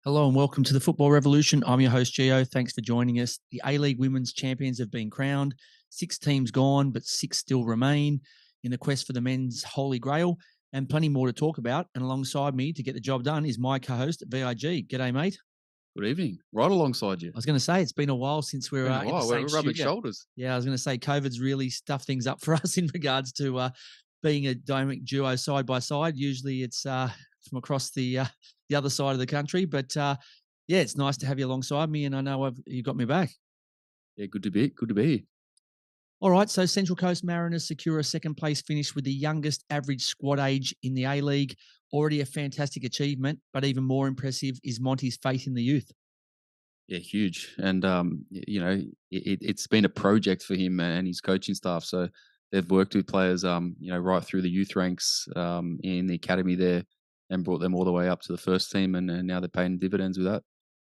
Hello and welcome to the Football Revolution. I'm your host, Gio. Thanks for joining us. The A-League Women's Champions have been crowned. 6 teams gone, but 6 still remain in the quest for the men's Holy Grail, and plenty more to talk about. And alongside me to get the job done is my co-host, VIG. G'day, mate. Good evening. Right alongside you. I was going to say, it's been a while since we're Been a in the while. We're same rubbing studio. shoulders. Yeah, I was going to say COVID's really stuffed things up for us in regards to being a dynamic duo side by side. Usually it's from across the other side of the country, but yeah, it's nice to have you alongside me, and I know you got me back. Yeah, good to be. Good to be here. All right, so Central Coast Mariners secure a second place finish with the youngest average squad age in the A-League. Already a fantastic achievement, but even more impressive is Monty's faith in the youth. Yeah, huge. And it's been a project for him and his coaching staff. So they've worked with players, right through the youth ranks in the academy there, and brought them all the way up to the first team, and now they're paying dividends with that.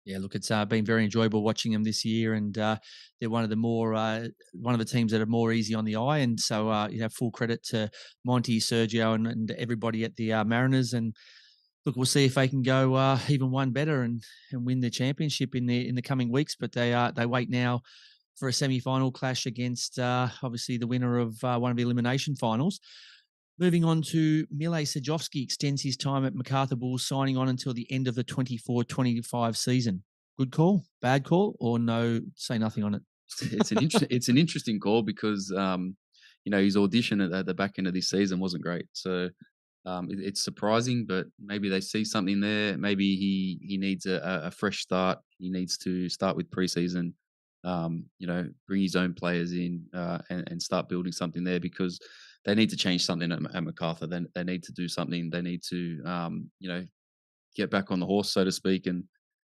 Yeah, look, it's been very enjoyable watching them this year, and they're one of the teams that are more easy on the eye, and so full credit to Monty, Sergio, and everybody at the Mariners. And look, we'll see if they can go even one better and win the championship in the coming weeks. But they wait now for a semi-final clash against obviously the winner of one of the elimination finals. Moving on to Mile Sajovski extends his time at MacArthur Bulls, signing on until the end of the 24-25 season. Good call, bad call, or no, say nothing on it? It's an interesting call because his audition at the back end of this season wasn't great. So it's surprising, but maybe they see something there. Maybe he needs a fresh start. He needs to start with preseason. Bring his own players in and start building something there, because they need to change something at MacArthur. They need to do something. They need to get back on the horse, so to speak, and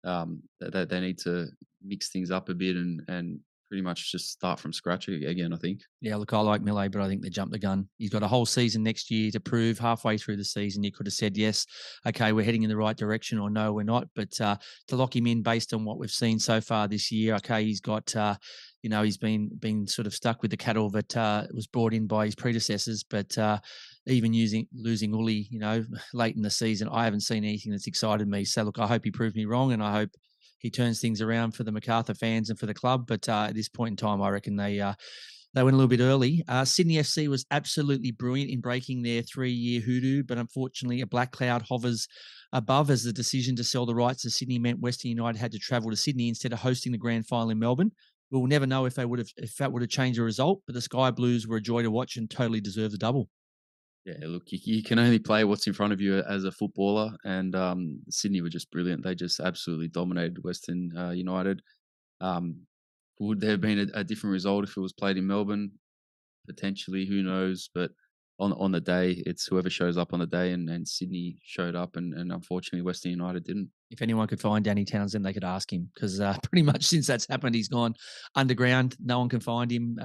they need to mix things up a bit and pretty much just start from scratch again, I think. Yeah, look, I like Mille, but I think they jumped the gun. He's got a whole season next year to prove. Halfway through the season, you could have said, yes, okay, we're heading in the right direction, or no, we're not. But to lock him in based on what we've seen so far this year, okay, he's got, he's been sort of stuck with the cattle that was brought in by his predecessors. But even losing Uli, late in the season, I haven't seen anything that's excited me. So look, I hope he proved me wrong, and I hope he turns things around for the MacArthur fans and for the club. But at this point in time, I reckon they went a little bit early. Sydney FC was absolutely brilliant in breaking their 3-year hoodoo, but unfortunately a black cloud hovers above, as the decision to sell the rights to Sydney meant Western United had to travel to Sydney instead of hosting the grand final in Melbourne. We'll never know if that would have changed the result, but the Sky Blues were a joy to watch and totally deserved the double. Yeah, look, you can only play what's in front of you as a footballer, and Sydney were just brilliant. They just absolutely dominated Western United. Would there have been a different result if it was played in Melbourne? Potentially, who knows? But on the day, it's whoever shows up on the day, and Sydney showed up, and unfortunately, Western United didn't. If anyone could find Danny Townsend, they could ask him, because pretty much since that's happened, he's gone underground. No one can find him.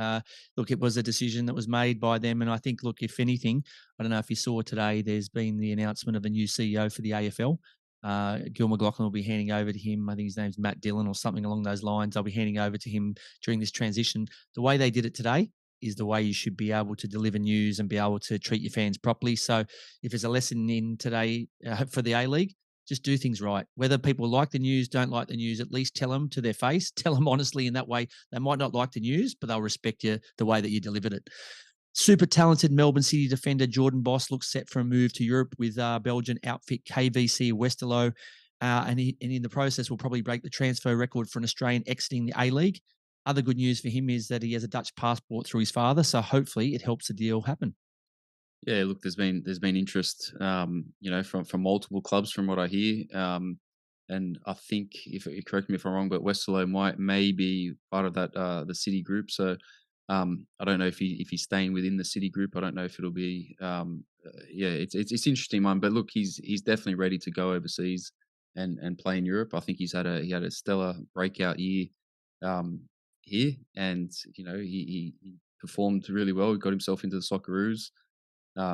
Look, it was a decision that was made by them. And I think, look, if anything, I don't know if you saw today, there's been the announcement of a new CEO for the AFL. Gil McLaughlin will be handing over to him. I think his name's Matt Dillon or something along those lines. I'll be handing over to him during this transition. The way they did it today is the way you should be able to deliver news and be able to treat your fans properly. So if there's a lesson in today for the A-League, just do things right. Whether people like the news, don't like the news, at least tell them to their face, tell them honestly. In that way, they might not like the news, but they'll respect you the way that you delivered it. Super talented Melbourne City defender Jordan Boss looks set for a move to Europe with Belgian outfit KVC Westerlo. And in the process will probably break the transfer record for an Australian exiting the A-League. Other good news for him is that he has a Dutch passport through his father, so hopefully it helps the deal happen. Yeah, look, there's been interest, from multiple clubs, from what I hear, and I think, if correct me if I'm wrong, but Westerlo may be part of that the City group. So I don't know if he's staying within the City group. I don't know if it'll be. It's interesting one, but look, he's definitely ready to go overseas and play in Europe. I think he had a stellar breakout year here, and he performed really well. He got himself into the Socceroos.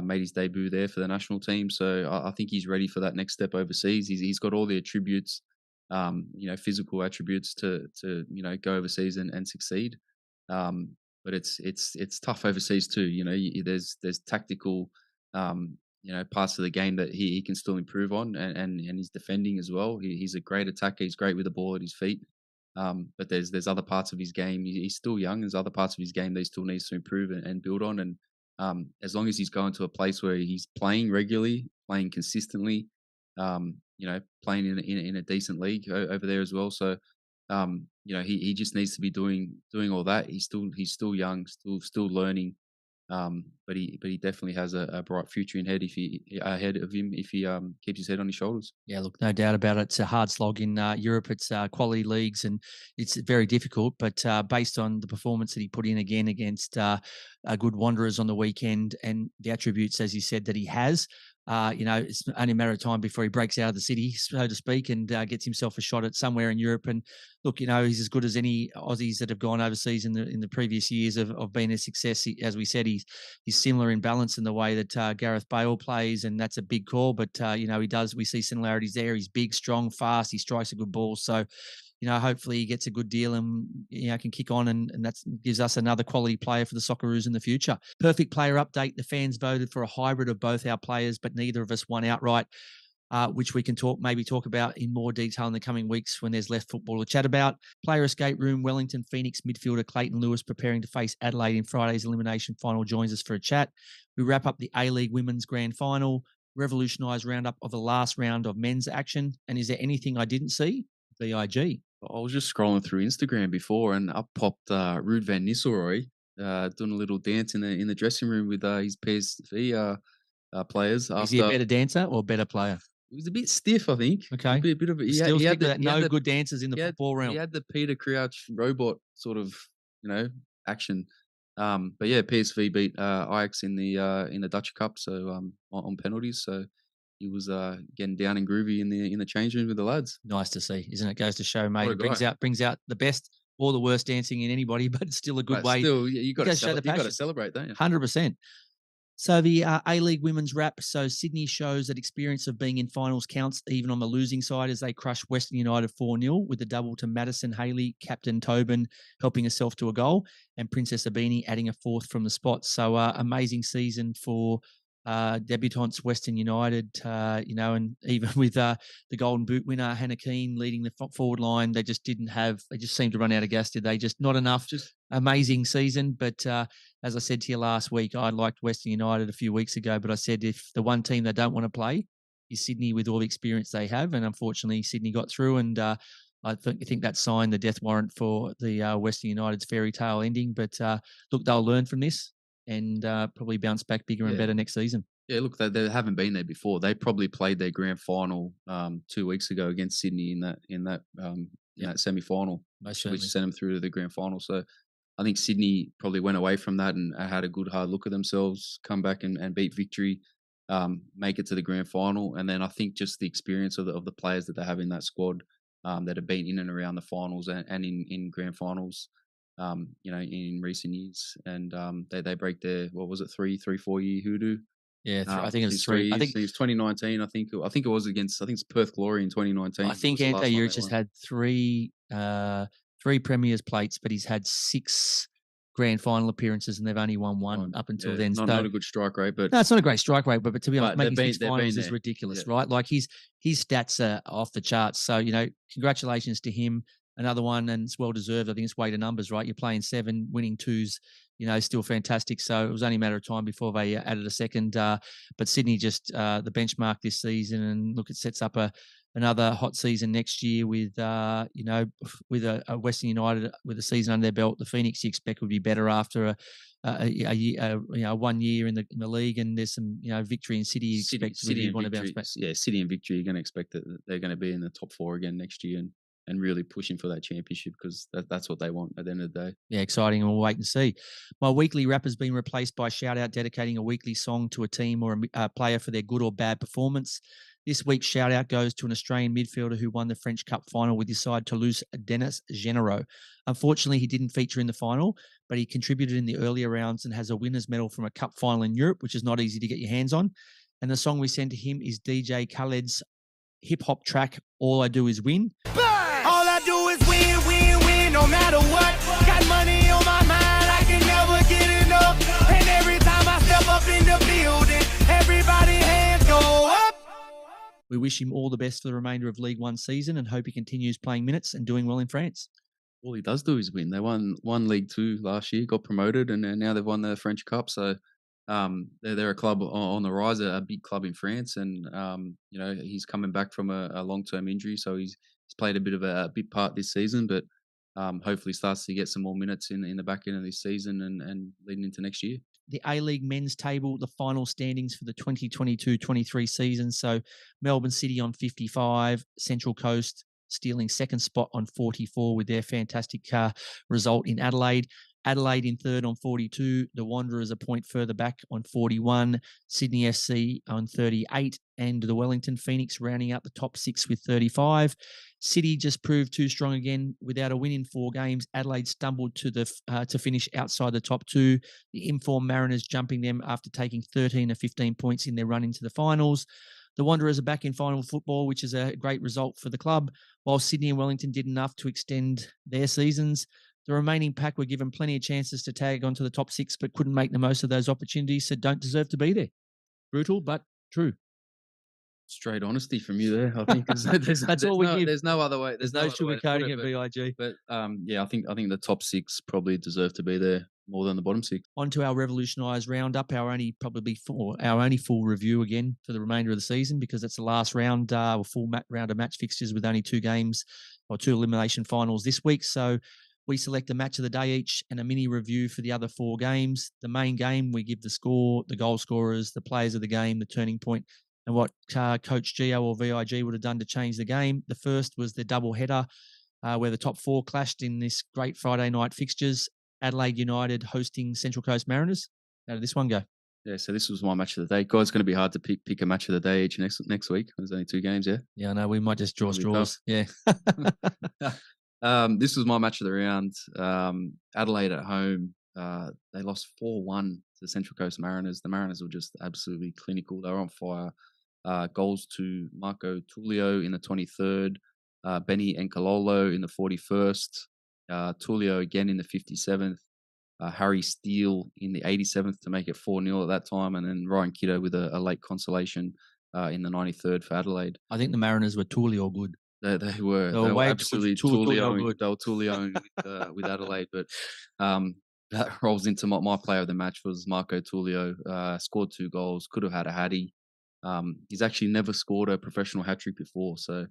Made his debut there for the national team, so I think he's ready for that next step overseas. He's got all the attributes, physical attributes to go overseas and succeed. But it's tough overseas too. There's tactical parts of the game that he can still improve on, and his defending as well. He's a great attacker. He's great with the ball at his feet. But there's other parts of his game. He's still young. There's other parts of his game that he still needs to improve and build on. And as long as he's going to a place where he's playing regularly, playing consistently, playing in a decent league over there as well. So he just needs to be doing all that. He's still young, still learning. But he definitely has a bright future ahead of him if he keeps his head on his shoulders. Yeah, look, no doubt about it. It's a hard slog in Europe. It's quality leagues, and it's very difficult. But based on the performance that he put in again against good Wanderers on the weekend, and the attributes, as you said, that he has, it's only a matter of time before he breaks out of the city, so to speak, and gets himself a shot at somewhere in Europe. And look, he's as good as any Aussies that have gone overseas in the previous years of being a success. As we said, he's similar in balance in the way that Gareth Bale plays, and that's a big call. But he does. We see similarities there. He's big, strong, fast. He strikes a good ball. So, hopefully he gets a good deal and can kick on, and that gives us another quality player for the Socceroos in the future. Perfect player update. The fans voted for a hybrid of both our players, but neither of us won outright, which we can maybe talk about in more detail in the coming weeks when there's less football to chat about. Player escape room, Wellington Phoenix midfielder Clayton Lewis preparing to face Adelaide in Friday's elimination final joins us for a chat. We wrap up the A-League Women's Grand Final, revolutionised roundup of the last round of men's action. And is there anything I didn't see? BIG. I was just scrolling through Instagram before, and up popped Ruud van Nistelrooy doing a little dance in the dressing room with his PSV players. Is he a better dancer or better player? He was a bit stiff, I think. Okay. A bit of he had the good dancers in the football realm. He had the Peter Crouch robot sort of, action. But yeah, PSV beat Ajax in the Dutch Cup, so on penalties. So he was getting down and groovy in the change room with the lads. Nice to see, isn't it? Goes to show, mate. It brings out the best or the worst dancing in anybody, but it's still a good way. Still, you got to celebrate, don't you? 100%. So the A-League Women's Wrap. So Sydney shows that experience of being in finals counts even on the losing side as they crush Western United 4-0 with a double to Madison Haley, Captain Tobin helping herself to a goal, and Princess Abini adding a fourth from the spot. So amazing season for debutantes Western United, and even with the Golden Boot winner Hannah Keane leading the forward line, they just seemed to run out of gas, did they? Just not enough. Just amazing season. But as I said to you last week, I liked Western United a few weeks ago, but I said if the one team they don't want to play is Sydney with all the experience they have, and unfortunately Sydney got through, and I think that signed the death warrant for the Western United's fairy tale ending. But look, they'll learn from this and probably bounce back bigger and better next season. Yeah, look, they haven't been there before. They probably played their grand final 2 weeks ago against Sydney in that semi-final, which sent them through to the grand final. So I think Sydney probably went away from that and had a good hard look at themselves, come back and beat Victory, make it to the grand final. And then I think just the experience of the players that they have in that squad that have been in and around the finals and in grand finals, in recent years. And they break their, 3-4 year hoodoo. Yeah, I think it was 3. I think it was 2019. I think it was against. I think it's Perth Glory in 2019. I think Ante Juric has had three Premier's plates, but he's had 6 grand final appearances, and they've only won one up until then. Not a good strike rate, but no, it's not a great strike rate. But to be honest, making 6 finals is ridiculous, right? Like his stats are off the charts. So congratulations to him. Another one, and it's well deserved. I think it's weight of numbers, right? You're playing 7, winning 2s, still fantastic. So it was only a matter of time before they added a second. But Sydney just the benchmark this season, and look, it sets up another hot season next year with with a Western United with a season under their belt. The Phoenix you expect would be better after a year, 1 year in the league, and there's some Victory and City. City and Victory, City and Victory. You're going to expect that they're going to be in the top 4 again next year, and really pushing for that championship because that's what they want at the end of the day. Yeah, exciting, and we'll wait and see. My weekly wrap has been replaced by Shout Out, dedicating a weekly song to a team or a player for their good or bad performance. This week's shout out goes to an Australian midfielder who won the French Cup final with his side Toulouse, Denis Genero. Unfortunately, he didn't feature in the final, but he contributed in the earlier rounds and has a winner's medal from a cup final in Europe, which is not easy to get your hands on. And the song we send to him is DJ Khaled's hip-hop track, All I Do Is Win. All I do is win, win, win, no matter what. Got money on my mind, I can never get enough. And every time I step up in the building, everybody We wish him all the best for the remainder of League One season and hope he continues playing minutes and doing well in France. All he does do is win. They won League Two last year, got promoted, and now they've won the French Cup. So they're a club on the rise, a big club in France, and he's coming back from a long-term injury, so he's played a bit of a big part this season, but hopefully starts to get some more minutes in the back end of this season and leading into next year. The A-League men's table, the final standings for the 2022-23 season. So Melbourne City on 55, Central Coast stealing second spot on 44 with their fantastic result in Adelaide. Adelaide in third on 42. The Wanderers a point further back on 41. Sydney FC on 38. And the Wellington Phoenix rounding out the top 6 with 35. City just proved too strong again without a win in 4 games. Adelaide stumbled to finish outside the top 2. The informed Mariners jumping them after taking 13 or 15 points in their run into the finals. The Wanderers are back in final football, which is a great result for the club, while Sydney and Wellington did enough to extend their seasons. The remaining pack were given plenty of chances to tag onto the top 6, but couldn't make the most of those opportunities, so don't deserve to be there. Brutal, but true. Straight honesty from you there, I think. That's all we give. There's no other way. There's no sugarcoating at VIG. But I think the top 6 probably deserve to be there more than the bottom 6. On to our revolutionised roundup, our only full review again for the remainder of the season, because it's the last round, full round of match fixtures with only 2 games or 2 elimination finals this week. So we select a match of the day each and a mini review for the other 4 games. The main game, we give the score, the goal scorers, the players of the game, the turning point, and what Coach Gio or VIG would have done to change the game. The first was the double header where the top 4 clashed in this great Friday night fixtures. Adelaide United hosting Central Coast Mariners. How did this one go? Yeah, so this was my match of the day. God, it's going to be hard to pick a match of the day each next week. There's only 2 games, yeah? Yeah, I know. We might just draw straws. Yeah. This was my match of the round. Adelaide at home. They lost 4-1 to the Central Coast Mariners. The Mariners were just absolutely clinical. They were on fire. Goals to Marco Tullio in the 23rd, Benny Nkololo in the 41st, Tullio again in the 57th, Harry Steele in the 87th to make it 4-0 at that time, and then Ryan Kiddo with a late consolation in the 93rd for Adelaide. I think the Mariners were Tullio good. They were absolutely Tullio with Adelaide, but that rolls into my player of the match was Marco Tullio. Scored 2 goals, could have had a hattie. He's actually never scored a professional hat-trick before, so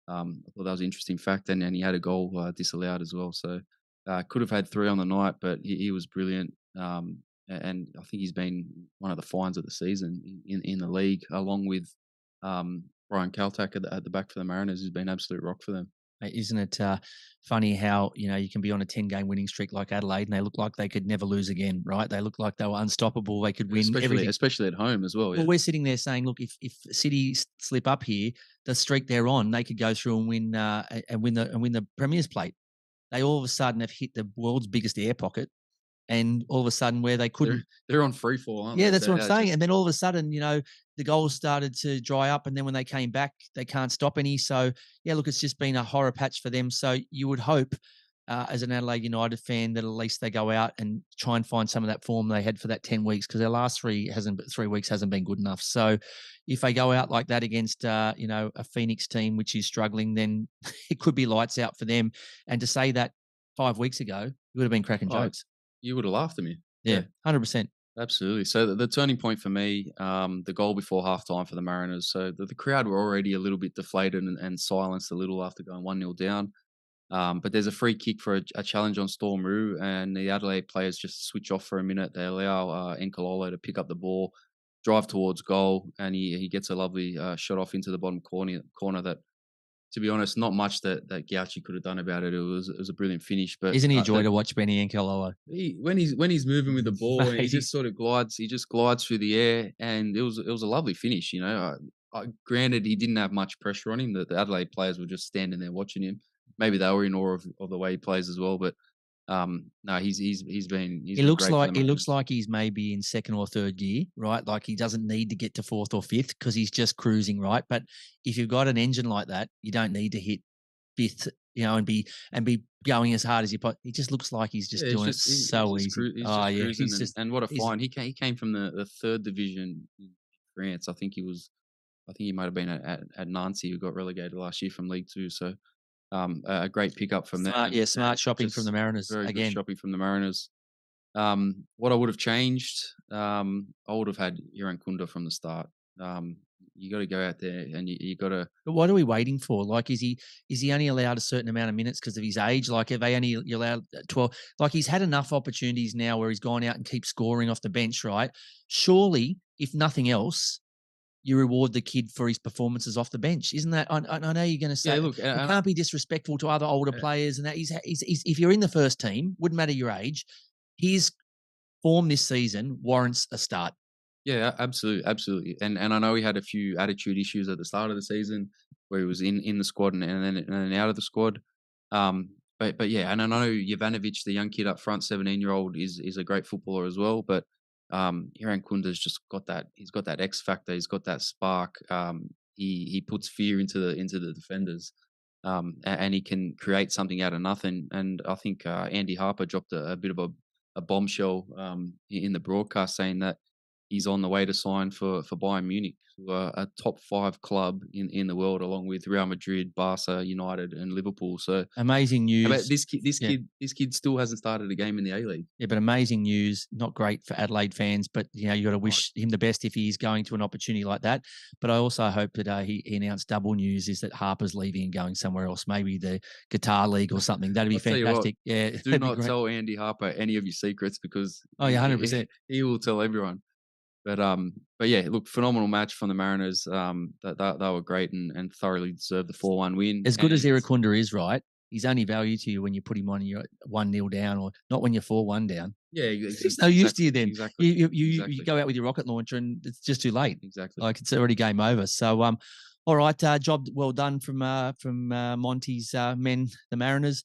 I thought that was an interesting fact, and he had a goal disallowed as well. So could have had 3 on the night, but he was brilliant. And I think he's been one of the finds of the season in the league, along with Brian Kaltak at the back for the Mariners, who's been absolute rock for them. Isn't it funny how, you can be on a 10-game winning streak like Adelaide and they look like they could never lose again, right? They look like they were unstoppable. They could win everything. Especially at home as well. Well, we're sitting there saying, look, if City slip up here, the streak they're on, they could go through and win the Premier's Plate. They all of a sudden have hit the world's biggest air pocket, and all of a sudden where they couldn't. They're on free fall, aren't they? Yeah, that's what I'm saying. And then all of a sudden, the goals started to dry up, and then when they came back, they can't stop any. So, yeah, look, it's just been a horror patch for them. So you would hope, as an Adelaide United fan, that at least they go out and try and find some of that form they had for that 10 weeks, because their last 3 weeks hasn't been good enough. So if they go out like that against, a Phoenix team which is struggling, then it could be lights out for them. And to say that 5 weeks ago, you would have been cracking jokes. You would have laughed at me. Yeah, 100%. Absolutely. So the turning point for me, the goal before halftime for the Mariners. So the crowd were already a little bit deflated and silenced a little after going 1-0 down. But there's a free kick for a challenge on Storm Roo, and the Adelaide players just switch off for a minute. They allow Nkololo to pick up the ball, drive towards goal, and he gets a lovely shot off into the bottom corner that, to be honest, not much that Gauci could have done about it. It was a brilliant finish. But isn't he a joy to watch, Benny Nkololo? When he's moving with the ball, and he just sort of glides through the air, and it was a lovely finish. Granted, he didn't have much pressure on him. The Adelaide players were just standing there watching him. Maybe they were in awe of the way he plays as well. But no, he looks like he's maybe in 2nd or 3rd gear, right? Like he doesn't need to get to 4th or 5th because he's just cruising, right? But if you've got an engine like that, you don't need to hit 5th, and be going as hard as you possibly. He just looks like he's just doing it so easy. And what a find! He came from the 3rd division in France. I think he was I think he might have been at Nancy, who got relegated last year from League Two. So a great pickup from them. Smart shopping from the Mariners Very good again. shopping from the Mariners. What I would have changed, I would have had Irankunda from the start. You got to go out there and you got to. But what are we waiting for? Like, is he only allowed a certain amount of minutes because of his age? Like, are they only allowed 12? Like, he's had enough opportunities now where he's gone out and keeps scoring off the bench, right? Surely, if nothing else, you reward the kid for his performances off the bench, isn't that? I know you're going to say, look, you can't be disrespectful to other older players, and that he's if you're in the first team, wouldn't matter your age, his form this season warrants a start. Yeah, absolutely. And I know he had a few attitude issues at the start of the season where he was in the squad and then out of the squad. But yeah, and I know Jovanovic, the young kid up front, 17-year-old, is a great footballer as well. But Irankunda's just got that. He's got that X factor. He's got that spark. He puts fear into the defenders, and he can create something out of nothing. And I think Andy Harper dropped a bit of a bombshell in the broadcast saying that he's on the way to sign for Bayern Munich, who are a top 5 club in the world, along with Real Madrid, Barca, United, and Liverpool. So amazing news. But this kid still hasn't started a game in the A-League. Yeah, but amazing news. Not great for Adelaide fans, but you got to wish him the best if he's going to an opportunity like that. But I also hope that he announced double news is that Harper's leaving and going somewhere else, maybe the Guitar League or something. That'd be fantastic. Yeah, do not tell Andy Harper any of your secrets because 100%. He will tell everyone. But yeah, look, phenomenal match from the Mariners. That they were great and thoroughly deserved the 4-1 win. As good as Irakunda is, right? He's only value to you when you put him on and you're 1-0 down, or not when you're 4-1 down. Yeah, it's no use to you then. Exactly. You go out with your rocket launcher and it's just too late. Exactly. Like it's already game over. So all right, job well done from Monty's men, the Mariners.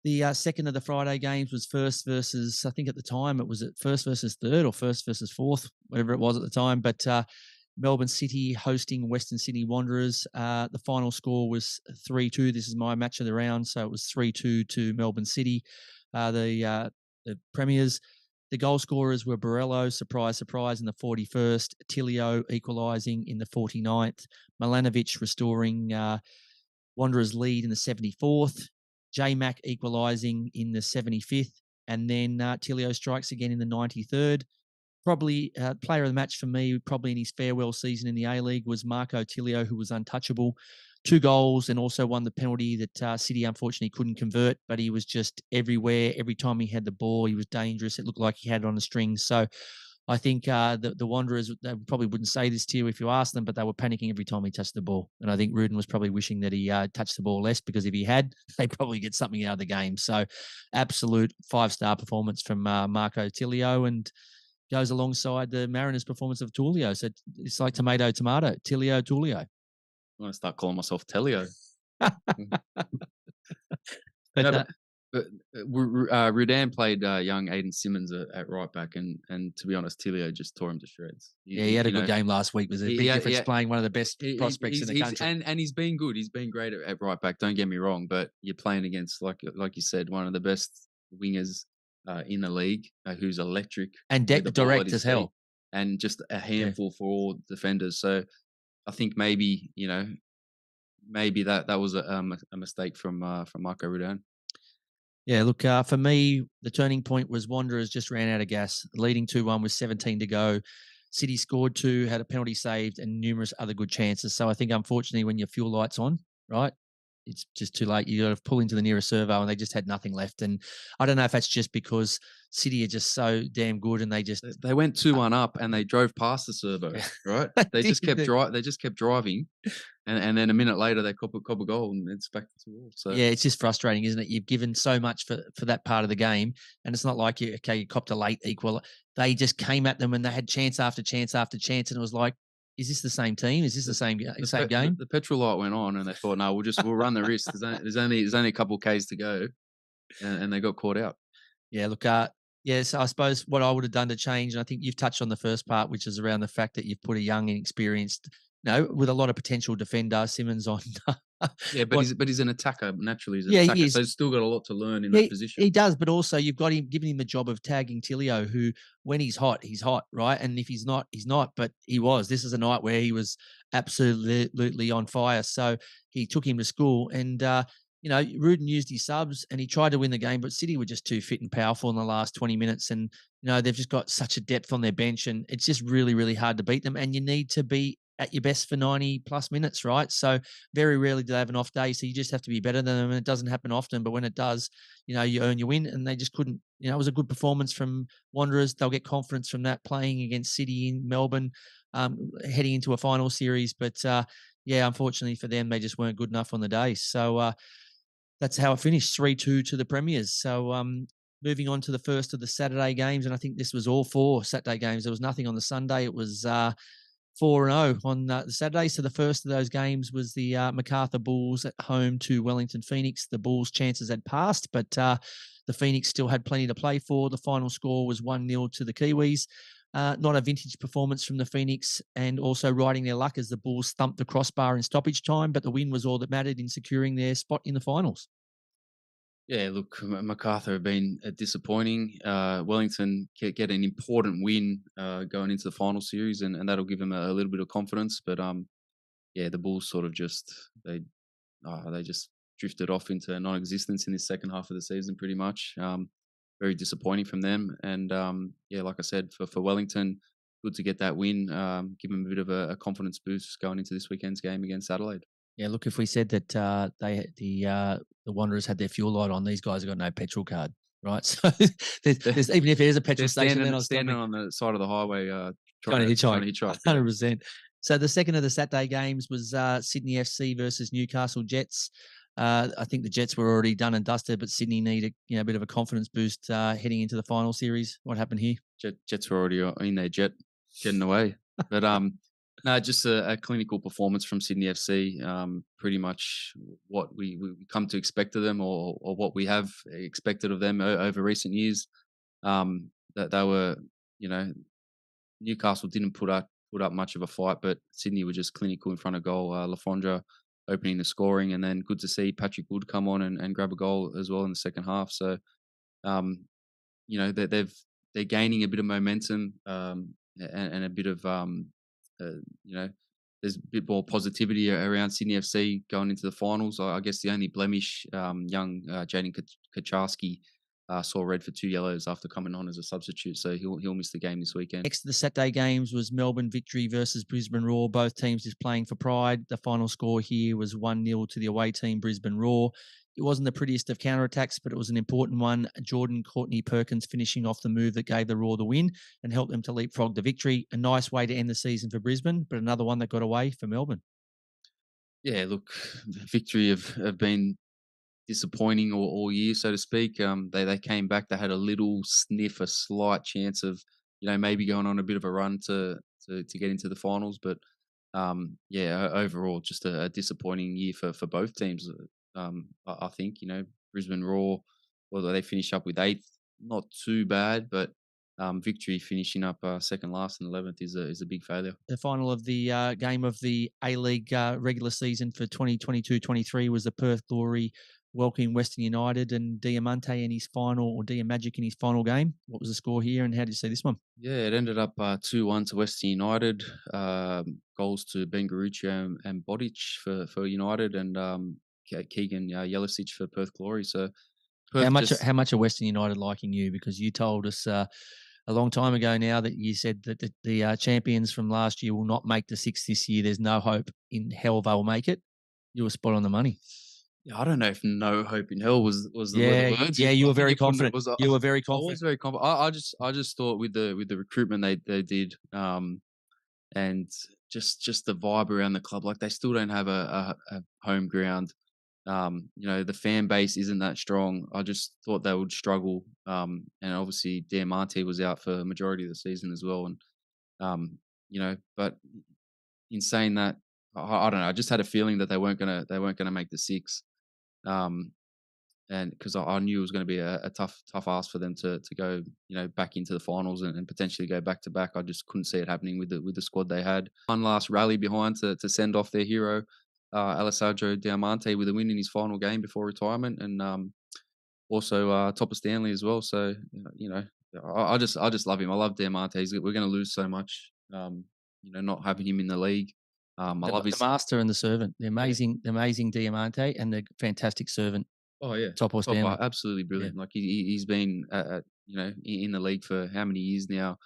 The second of the Friday games was first versus, I think at the time it was at first versus third or first versus fourth, whatever it was at the time. But Melbourne City hosting Western Sydney Wanderers. The final score was 3-2. This is my match of the round. So it was 3-2 to Melbourne City, the premiers. The goal scorers were Borello, surprise, in the 41st. Tilio equalising in the 49th. Milanovic restoring Wanderers' lead in the 74th. J-Mac equalising in the 75th, and then Tilio strikes again in the 93rd. Probably player of the match for me, probably in his farewell season in the A-League, was Marco Tilio, who was untouchable. 2 goals and also won the penalty that City unfortunately couldn't convert, but he was just everywhere. Every time he had the ball, he was dangerous. It looked like he had it on a string. So I think the Wanderers, they probably wouldn't say this to you if you asked them, but they were panicking every time he touched the ball. And I think Rudin was probably wishing that he touched the ball less, because if he had, they'd probably get something out of the game. So absolute 5-star performance from Marco Tilio, and goes alongside the Mariners' performance of Tulio. So it's like tomato, Tilio, Tulio. I'm going to start calling myself Telio. But Rudan played young Aiden Simmons at right back, and to be honest, Tilio just tore him to shreds. He had a good game last week. Was a big difference playing one of the best prospects in the country. And he's been good. He's been great at right back. Don't get me wrong, but you're playing against, like you said, one of the best wingers in the league, who's electric and direct as hell, and just a handful for all defenders. So I think maybe that was a mistake from Marco Rudan. Yeah, look, for me, the turning point was Wanderers just ran out of gas, leading 2-1 with 17 to go. City scored 2, had a penalty saved, and numerous other good chances. So I think, unfortunately, when your fuel light's on, right, it's just too late. You got to pull into the nearest servo, and they just had nothing left. And I don't know if that's just because City are just so damn good, and they went 2-1 up, and they drove past the servo, right? They just kept driving, and then a minute later they cop a goal, and it's back to 2-2. So yeah, it's just frustrating, isn't it? You've given so much for that part of the game, and it's not like you copped a late equal. They just came at them, and they had chance after chance after chance, and it was like, is this the same team? Is this the same game? The petrol light went on, and they thought, no, we'll run the risk. There's only a couple of Ks to go, and they got caught out. Yeah, look, yes, I suppose what I would have done to change, and I think you've touched on the first part, which is around the fact that you've put a young, inexperienced, with a lot of potential defender, Simmons, on Yeah, but What he's an attacker. Naturally, he's an Yeah, he attacker, so is. he's still got a lot to learn in that He position. he does, but also you've got him giving him the job of tagging Tilio, who when he's hot, right? And if he's not, he's not. But he was. This is a night where he was absolutely on fire. So he took him to school, and Rudin used his subs, and he tried to win the game, but City were just too fit and powerful in the last 20 minutes, and they've just got such a depth on their bench, and it's just really, really hard to beat them. And you need to be at your best for 90 plus minutes, right? So very rarely do they have an off day. So you just have to be better than them. And it doesn't happen often, but when it does, you earn your win, and they just couldn't. It was a good performance from Wanderers. They'll get confidence from that playing against City in Melbourne, heading into a final series. But yeah, unfortunately for them, they just weren't good enough on the day. So that's how it finished, 3-2 to the Premiers. So moving on to the first of the Saturday games, and I think this was all 4 Saturday games. There was nothing on the Sunday. It was 4-0 on the Saturday. So the first of those games was the Macarthur Bulls at home to Wellington Phoenix. The Bulls' chances had passed, but the Phoenix still had plenty to play for. The final score was 1-0 to the Kiwis. Not a vintage performance from the Phoenix, and also riding their luck as the Bulls thumped the crossbar in stoppage time, but the win was all that mattered in securing their spot in the finals. Yeah, look, Macarthur have been disappointing. Wellington get an important win going into the final series, and that'll give them a little bit of confidence. But yeah, the Bulls sort of they just drifted off into non-existence in this second half of the season, pretty much. Very disappointing from them. And yeah, like I said, for Wellington, good to get that win. Give them a bit of a confidence boost going into this weekend's game against Adelaide. Yeah, look, if we said that the Wanderers had their fuel light on, these guys have got no petrol card, right? So there's even if there's a petrol station, they're not standing on the side of the highway, trying to hitchhike. Yeah. 100%. So the second of the Saturday games was Sydney FC versus Newcastle Jets. I think the Jets were already done and dusted, but Sydney need a bit of a confidence boost heading into the final series. What happened here? Jets were already in their jet, getting away. But no, just a clinical performance from Sydney FC. Pretty much what we come to expect of them, or what we have expected of them over recent years. That they were, Newcastle didn't put up much of a fight, but Sydney were just clinical in front of goal. Lafondra opening the scoring, and then good to see Patrick Wood come on and grab a goal as well in the second half. So, they're gaining a bit of momentum and a bit of there's a bit more positivity around Sydney FC going into the finals. I guess the only blemish, young Jaden Kaczarski saw red for 2 yellows after coming on as a substitute, so he'll miss the game this weekend. Next to the Saturday games was Melbourne Victory versus Brisbane Roar. Both teams just playing for pride. The final score here was 1-0 to the away team, Brisbane Roar. It wasn't the prettiest of counterattacks, but it was an important one. Jordan Courtney Perkins finishing off the move that gave the Roar the win and helped them to leapfrog the victory. A nice way to end the season for Brisbane, but another one that got away for Melbourne. Yeah, look, Victory have been disappointing all year, so to speak. They came back. They had a little sniff, a slight chance of maybe going on a bit of a run to get into the finals, but yeah, overall just a disappointing year for both teams. I think Brisbane Roar, although they finished up with 8th, not too bad, but Victory finishing up second last and 11th is a big failure. The final of the game of the A-League regular season for 2022-23 was the Perth Glory welcoming Western United, and Diamante in his final, or Diamagic in his final game. What was the score here, and how did you see this one? Yeah, it ended up 2-1 to Western United. Goals to Ben Garuccio and Bodic for United, and Keegan Jelisic for Perth Glory. So Perth how much are Western United liking you? Because you told us a long time ago now that you said that the champions from last year will not make the 6 this year. There's no hope in hell they'll make it. You were spot on the money. Yeah, I don't know if no hope in hell was the words. Yeah, you were very confident. You were very confident. I was very confident. I just thought with the recruitment they did, and just the vibe around the club, like they still don't have a home ground. The fan base isn't that strong. I just thought they would struggle. And obviously Diamante was out for a majority of the season as well. And but in saying that, I don't know. I just had a feeling that they weren't gonna make the 6. And because I knew it was going to be a tough ask for them to go back into the finals and potentially go back to back. I just couldn't see it happening with the squad they had. One last rally behind to send off their hero. Alessandro Diamante with a win in his final game before retirement, and also Topper Stanley as well. So I just love him. I love Diamante. We're going to lose so much. Not having him in the league. I love The his master and the servant, the amazing Diamante and the fantastic servant. Oh yeah, Topper Stanley. absolutely brilliant. Like he's been in the league for how many years now?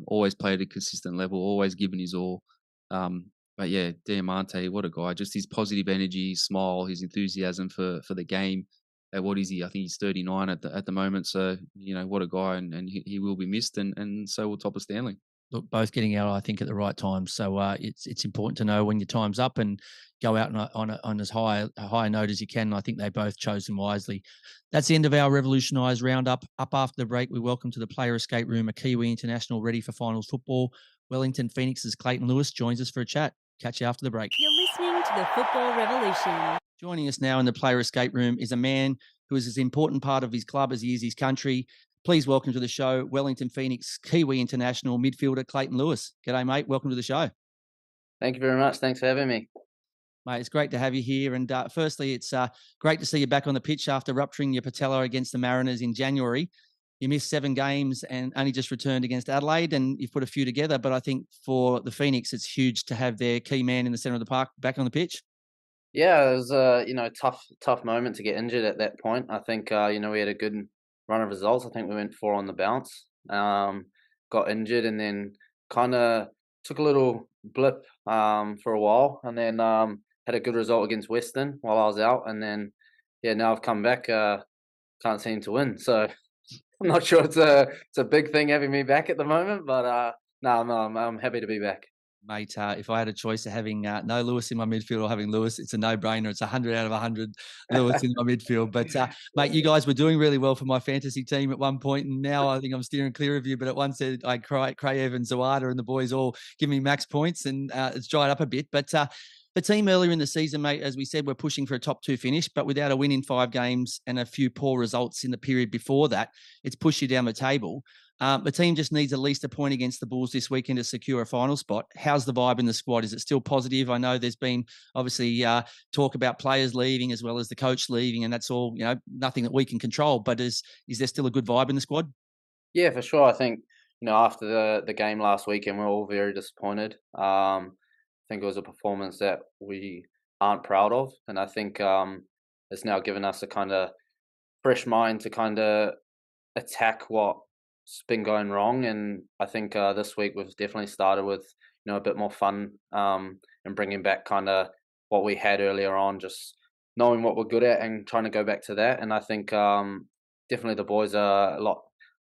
Always played at a consistent level, always given his all. But yeah, Diamante, what a guy! Just his positive energy, his smile, his enthusiasm for the game. What is he? I think he's 39 at the moment. So what a guy, and he will be missed, and so will Topper Stanley. Look, both getting out, I think, at the right time. So it's important to know when your time's up and go out on as high a high note as you can. And I think they both chosen wisely. That's the end of our revolutionised roundup. Up after the break, we welcome to the player escape room a Kiwi international ready for finals football. Wellington Phoenix's Clayton Lewis joins us for a chat. Catch you after the break. You're listening to the Football Revolution. Joining us now in the player escape room is a man who is as important part of his club as he is his country. Please welcome to the show, Wellington Phoenix Kiwi international midfielder Clayton Lewis. G'day, mate. Welcome to the show. Thank you very much. Thanks for having me. Mate, it's great to have you here. And firstly, it's great to see you back on the pitch after rupturing your patella against the Mariners in January. You missed 7 games and only just returned against Adelaide, and you've put a few together. But I think for the Phoenix, it's huge to have their key man in the centre of the park back on the pitch. Yeah, it was a tough moment to get injured at that point. I think we had a good run of results. I think we went 4 on the bounce. Got injured and then kind of took a little blip for a while, and then had a good result against Western while I was out, and then now I've come back. Can't seem to win, so I'm not sure it's a big thing having me back at the moment, but no, I'm happy to be back. Mate, if I had a choice of having no Lewis in my midfield or having Lewis, it's a no-brainer. It's 100 out of 100 Lewis in my midfield. But, mate, you guys were doing really well for my fantasy team at one point, and now I think I'm steering clear of you. But at one said I Craig Evans, Zawada, and the boys all give me max points, and it's dried up a bit. But the team earlier in the season, mate, as we said, we're pushing for a top 2 finish, but without a win in 5 games and a few poor results in the period before that, it's pushed you down the table. The team just needs at least a point against the Bulls this weekend to secure a final spot. How's the vibe in the squad? Is it still positive? I know there's been obviously talk about players leaving as well as the coach leaving, and that's all, nothing that we can control. But is there still a good vibe in the squad? Yeah, for sure. I think, after the game last weekend, we're all very disappointed. I think it was a performance that we aren't proud of. And I think it's now given us a kind of fresh mind to kind of attack what's been going wrong. And I think this week we've definitely started with, a bit more fun and bringing back kind of what we had earlier on, just knowing what we're good at and trying to go back to that. And I think definitely the boys are a lot,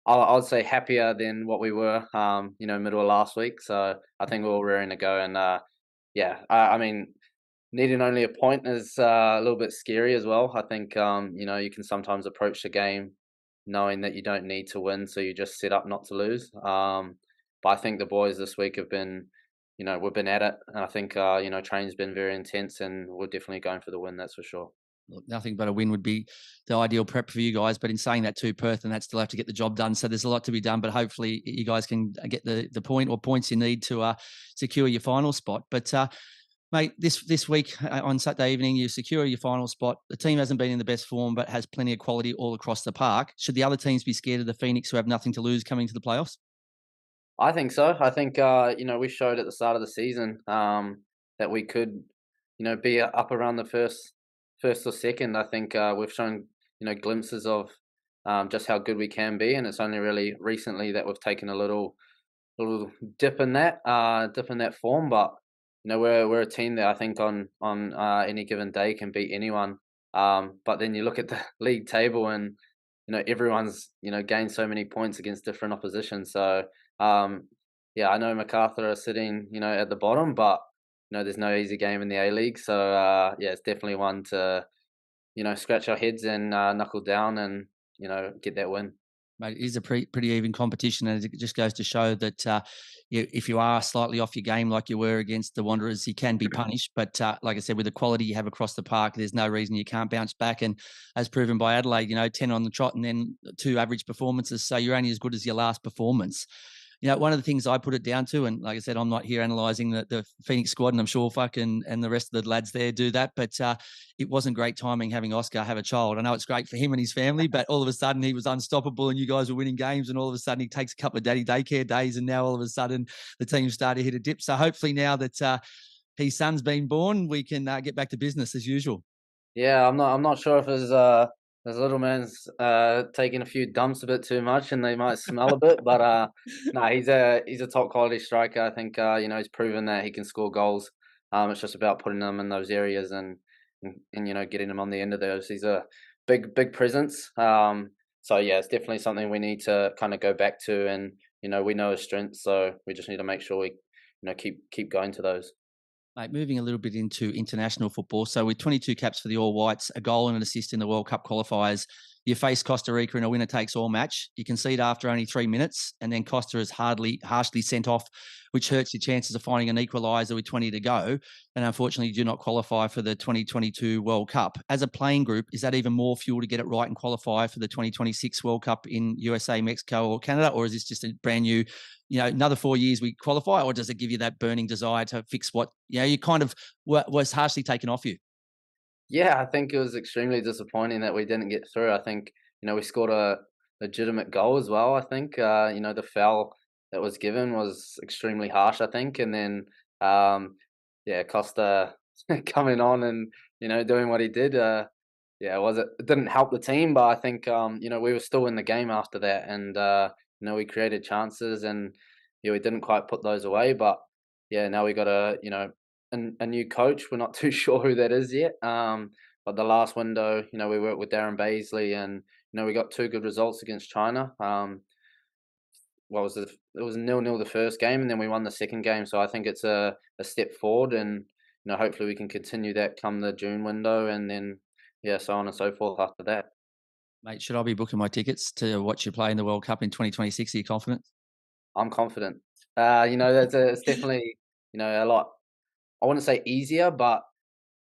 I would say, happier than what we were, middle of last week. So I think we're all raring to go. And I mean, needing only a point is a little bit scary as well. I think, you can sometimes approach the game knowing that you don't need to win, so you just set up not to lose. But I think the boys this week have been, we've been at it. And I think, training's been very intense, and we're definitely going for the win, that's for sure. Look, nothing but a win would be the ideal prep for you guys. But in saying that too, Perth and that still have to get the job done. So there's a lot to be done, but hopefully you guys can get the point or points you need to secure your final spot. But mate, this week on Saturday evening, you secure your final spot. The team hasn't been in the best form, but has plenty of quality all across the park. Should the other teams be scared of the Phoenix, who have nothing to lose, coming to the playoffs? I think so. I think, we showed at the start of the season that we could, be up around the first or second. I think we've shown, glimpses of just how good we can be. And it's only really recently that we've taken a little dip in that form. But, we're a team that I think on any given day can beat anyone. But then you look at the league table and, everyone's, gained so many points against different opposition. So, I know MacArthur are sitting, at the bottom, but, there's no easy game in the A-League. So, it's definitely one to, scratch our heads and knuckle down and, get that win. Mate, it is a pretty even competition, and it just goes to show that if you are slightly off your game like you were against the Wanderers, you can be punished. But like I said, with the quality you have across the park, there's no reason you can't bounce back. And as proven by Adelaide, 10 on the trot and then 2 average performances. So you're only as good as your last performance. one of the things I put it down to, and like I said, I'm not here analysing the Phoenix squad, and I'm sure and the rest of the lads there do that, but it wasn't great timing having Oscar have a child. I know it's great for him and his family, but all of a sudden he was unstoppable and you guys were winning games, and all of a sudden he takes a couple of daddy daycare days, and now all of a sudden the team started to hit a dip. So hopefully now that his son's been born, we can get back to business as usual. Yeah, I'm not sure if his little man's taking a few dumps a bit too much, and they might smell a bit. But no, he's a top quality striker. I think he's proven that he can score goals. It's just about putting them in those areas and getting him on the end of those. He's a big presence. So yeah, it's definitely something we need to kind of go back to, and we know his strengths, so we just need to make sure we keep going to those. Mate, moving a little bit into international football. So with 22 caps for the All Whites, a goal and an assist in the World Cup qualifiers, you face Costa Rica in a winner-takes-all match. You concede after only 3 minutes, and then Costa is harshly sent off, which hurts your chances of finding an equaliser with 20 to go. And unfortunately, you do not qualify for the 2022 World Cup. As a playing group, is that even more fuel to get it right and qualify for the 2026 World Cup in USA, Mexico, or Canada? Or is this just a brand new, another 4 years we qualify? Or does it give you that burning desire to fix what, you kind of was harshly taken off you? Yeah, I think it was extremely disappointing that we didn't get through. I think, we scored a legitimate goal as well. I think, the foul that was given was extremely harsh, I think. And then, Costa coming on and, doing what he did. It didn't help the team, but I think, we were still in the game after that. And, we created chances and, we didn't quite put those away. But, now we got a new coach. We're not too sure who that is yet. But the last window, we worked with Darren Baisley, and we got 2 good results against China. What was it? It was 0-0 the first game, and then we won the second game. So I think it's a step forward, and hopefully we can continue that come the June window, and then so on and so forth after that. Mate, should I be booking my tickets to watch you play in the World Cup in 2026? Are you confident? I'm confident. It's definitely a lot. I wouldn't say easier, but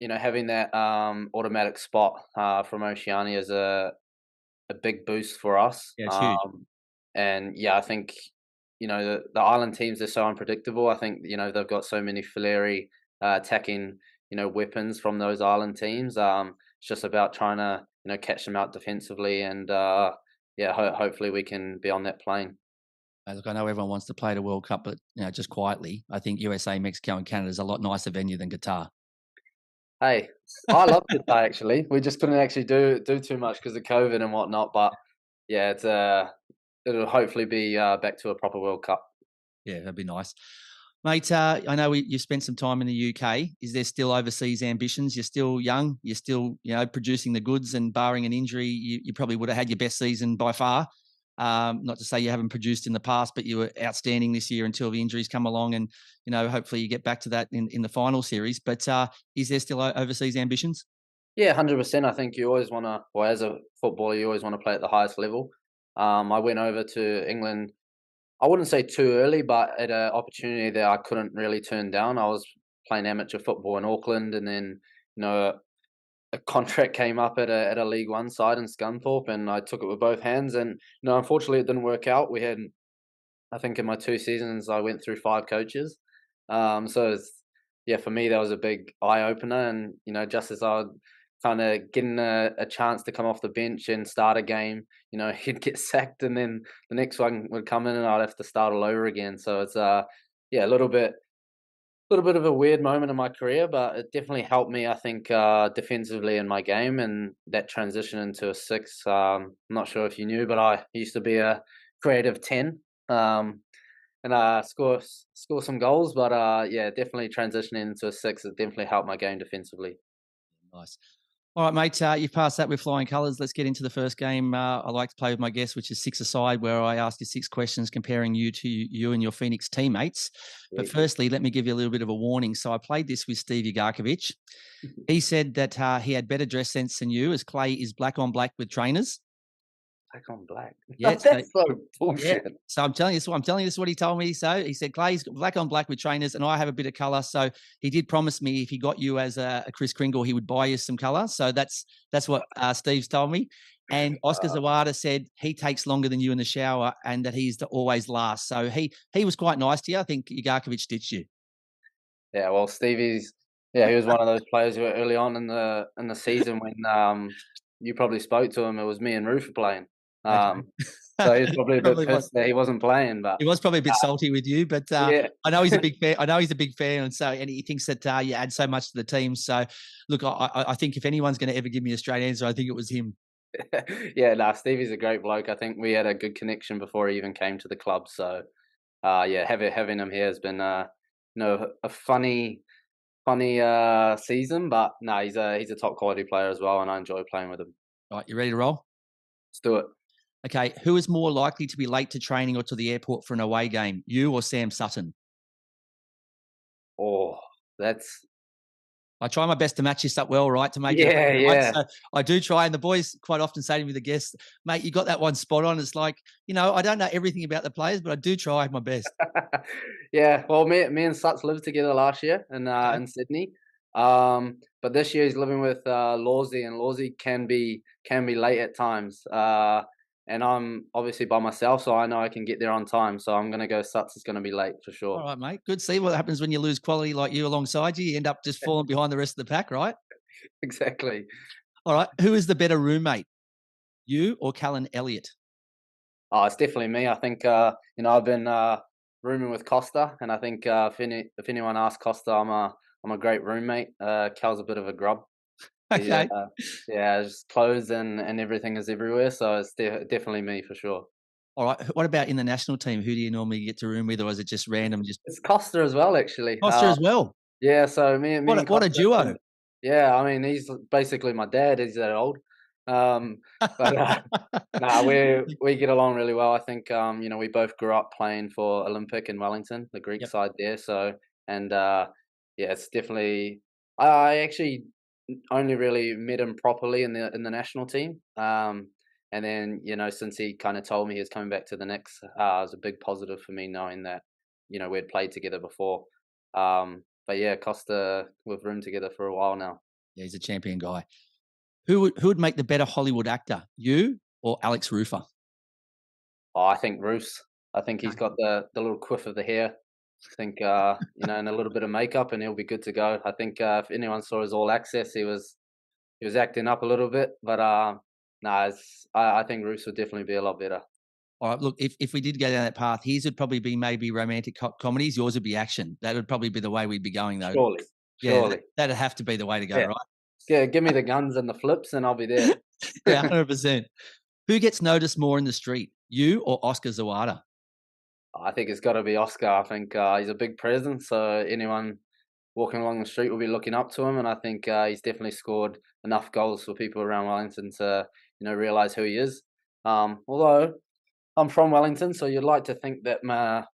having that automatic spot from Oceania is a big boost for us. Yeah, it's huge. And I think the island teams are so unpredictable. I think they've got so many Fileri attacking weapons from those island teams. It's just about trying to catch them out defensively, and hopefully we can be on that plane. Look, I know everyone wants to play the World Cup, but just quietly, I think USA, Mexico, and Canada is a lot nicer venue than Qatar. Hey, I love Qatar actually. We just couldn't actually do too much because of COVID and whatnot. But it's it'll hopefully be back to a proper World Cup. Yeah, that'd be nice. Mate, I know you spent some time in the UK. Is there still overseas ambitions? You're still young. You're still, producing the goods, and barring an injury, you probably would have had your best season by far. Not to say you haven't produced in the past, but you were outstanding this year until the injuries come along, and hopefully you get back to that in the final series. But is there still overseas ambitions? Yeah, 100%. I think you always want to, well, as a footballer, you always want to play at the highest level. I went over to England, I wouldn't say too early, but at an opportunity that I couldn't really turn down. I was playing amateur football in Auckland, and then a contract came up at a League One side in Scunthorpe, and I took it with both hands. And unfortunately, it didn't work out. We had, I think, in my 2 seasons, I went through 5 coaches. So for me, that was a big eye opener. And just as I was kind of getting a chance to come off the bench and start a game, he'd get sacked, and then the next one would come in, and I'd have to start all over again. So it's a little bit of a weird moment in my career, but it definitely helped me, I think, defensively in my game, and that transition into a 6. I'm not sure if you knew, but I used to be a creative 10, and score some goals. But definitely transitioning into a 6 has definitely helped my game defensively. Nice. All right, mate, you've passed that with flying colours. Let's get into the first game I like to play with my guests, which is 6-a-side, where I ask you 6 questions comparing you to you and your Phoenix teammates. But firstly, let me give you a little bit of a warning. So I played this with Steve Ugarkovic. He said that he had better dress sense than you, as Clay is black on black with trainers. Black on black. Yeah, that's so bullshit. Yeah. So I'm telling you this is what he told me. So he said Clay's black on black with trainers, and I have a bit of colour. So he did promise me if he got you as a Chris Kringle, he would buy you some colour. So that's what Steve's told me. And Oscar Zawada said he takes longer than you in the shower and that he's always last. So he was quite nice to you. I think Igarkovic ditched you. Yeah, well, Stevie's he was one of those players who early on in the season when you probably spoke to him. It was me and Roof playing. Okay. So he was probably a bit Probably pissed that he wasn't playing. But he was probably a bit salty with you, but yeah, I know he's a big fan. I know he's a big fan, and he thinks that you add so much to the team. So, look, I think if anyone's going to ever give me a straight answer, I think it was him. yeah. Nah, Stevie's a great bloke. I think we had a good connection before he even came to the club. So yeah, having him here has been a funny season. But no, he's a top quality player as well, and I enjoy playing with him. All right, you ready to roll? Let's do it. Okay, who is more likely to be late to training or to the airport for an away game, you or Sam Sutton? Oh, that's I try my best to match this up well, right? To make it yeah, right? yeah. So I do try, and the boys quite often say to me, the guests, mate, you got that one spot on. It's like, I don't know everything about the players, but I do try my best. Yeah, well, me and Suts lived together last year in Sydney. But this year he's living with Lawsy, and Lawsy can be late at times. And I'm obviously by myself, so I know I can get there on time. So I'm gonna go. Suts is gonna be late for sure. All right, mate. Good. See what happens when you lose quality like you alongside you. You end up just falling behind the rest of the pack, right? Exactly. All right. Who is the better roommate, you or Callan Elliott? Oh, it's definitely me. I think I've been rooming with Costa, and I think if anyone asks Costa, I'm a great roommate. Cal's a bit of a grub. Okay. Yeah, just clothes and everything is everywhere. So it's definitely me for sure. All right. What about in the national team? Who do you normally get to room with, or is it just random? Just It's Costa as well, actually. Costa as well. Yeah, so me and What a Costa, duo. yeah, I mean he's basically my dad. He's that old. But nah, we get along really well. I think we both grew up playing for Olympic in Wellington, the Greek Yep. side there. So and yeah, it's definitely. I actually only really met him properly in the national team. And then since he kind of told me he was coming back to the Knicks, it was a big positive for me knowing that we'd played together before. But yeah, Costa, we've roomed together for a while now. Yeah, he's a champion guy. Who would make the better Hollywood actor, you or Alex Rufer? Oh, I think Roos. I think he's got the little quiff of the hair. I think and a little bit of makeup, and he'll be good to go. I think if anyone saw his All Access, he was acting up a little bit, but I think Roos would definitely be a lot better. All right, look, if we did go down that path, his would probably be maybe romantic comedies. Yours would be action. That would probably be the way we'd be going, though. Surely, Yeah, surely. that'd have to be the way to go, Yeah. right? Yeah, give me the guns and the flips, and I'll be there. Yeah, 100%. Who gets noticed more in the street, you or Oscar Zawada? I think it's got to be Oscar. I think he's a big presence, so anyone walking along the street will be looking up to him, and I think he's definitely scored enough goals for people around Wellington to realise who he is. Although I'm from Wellington, so you'd like to think that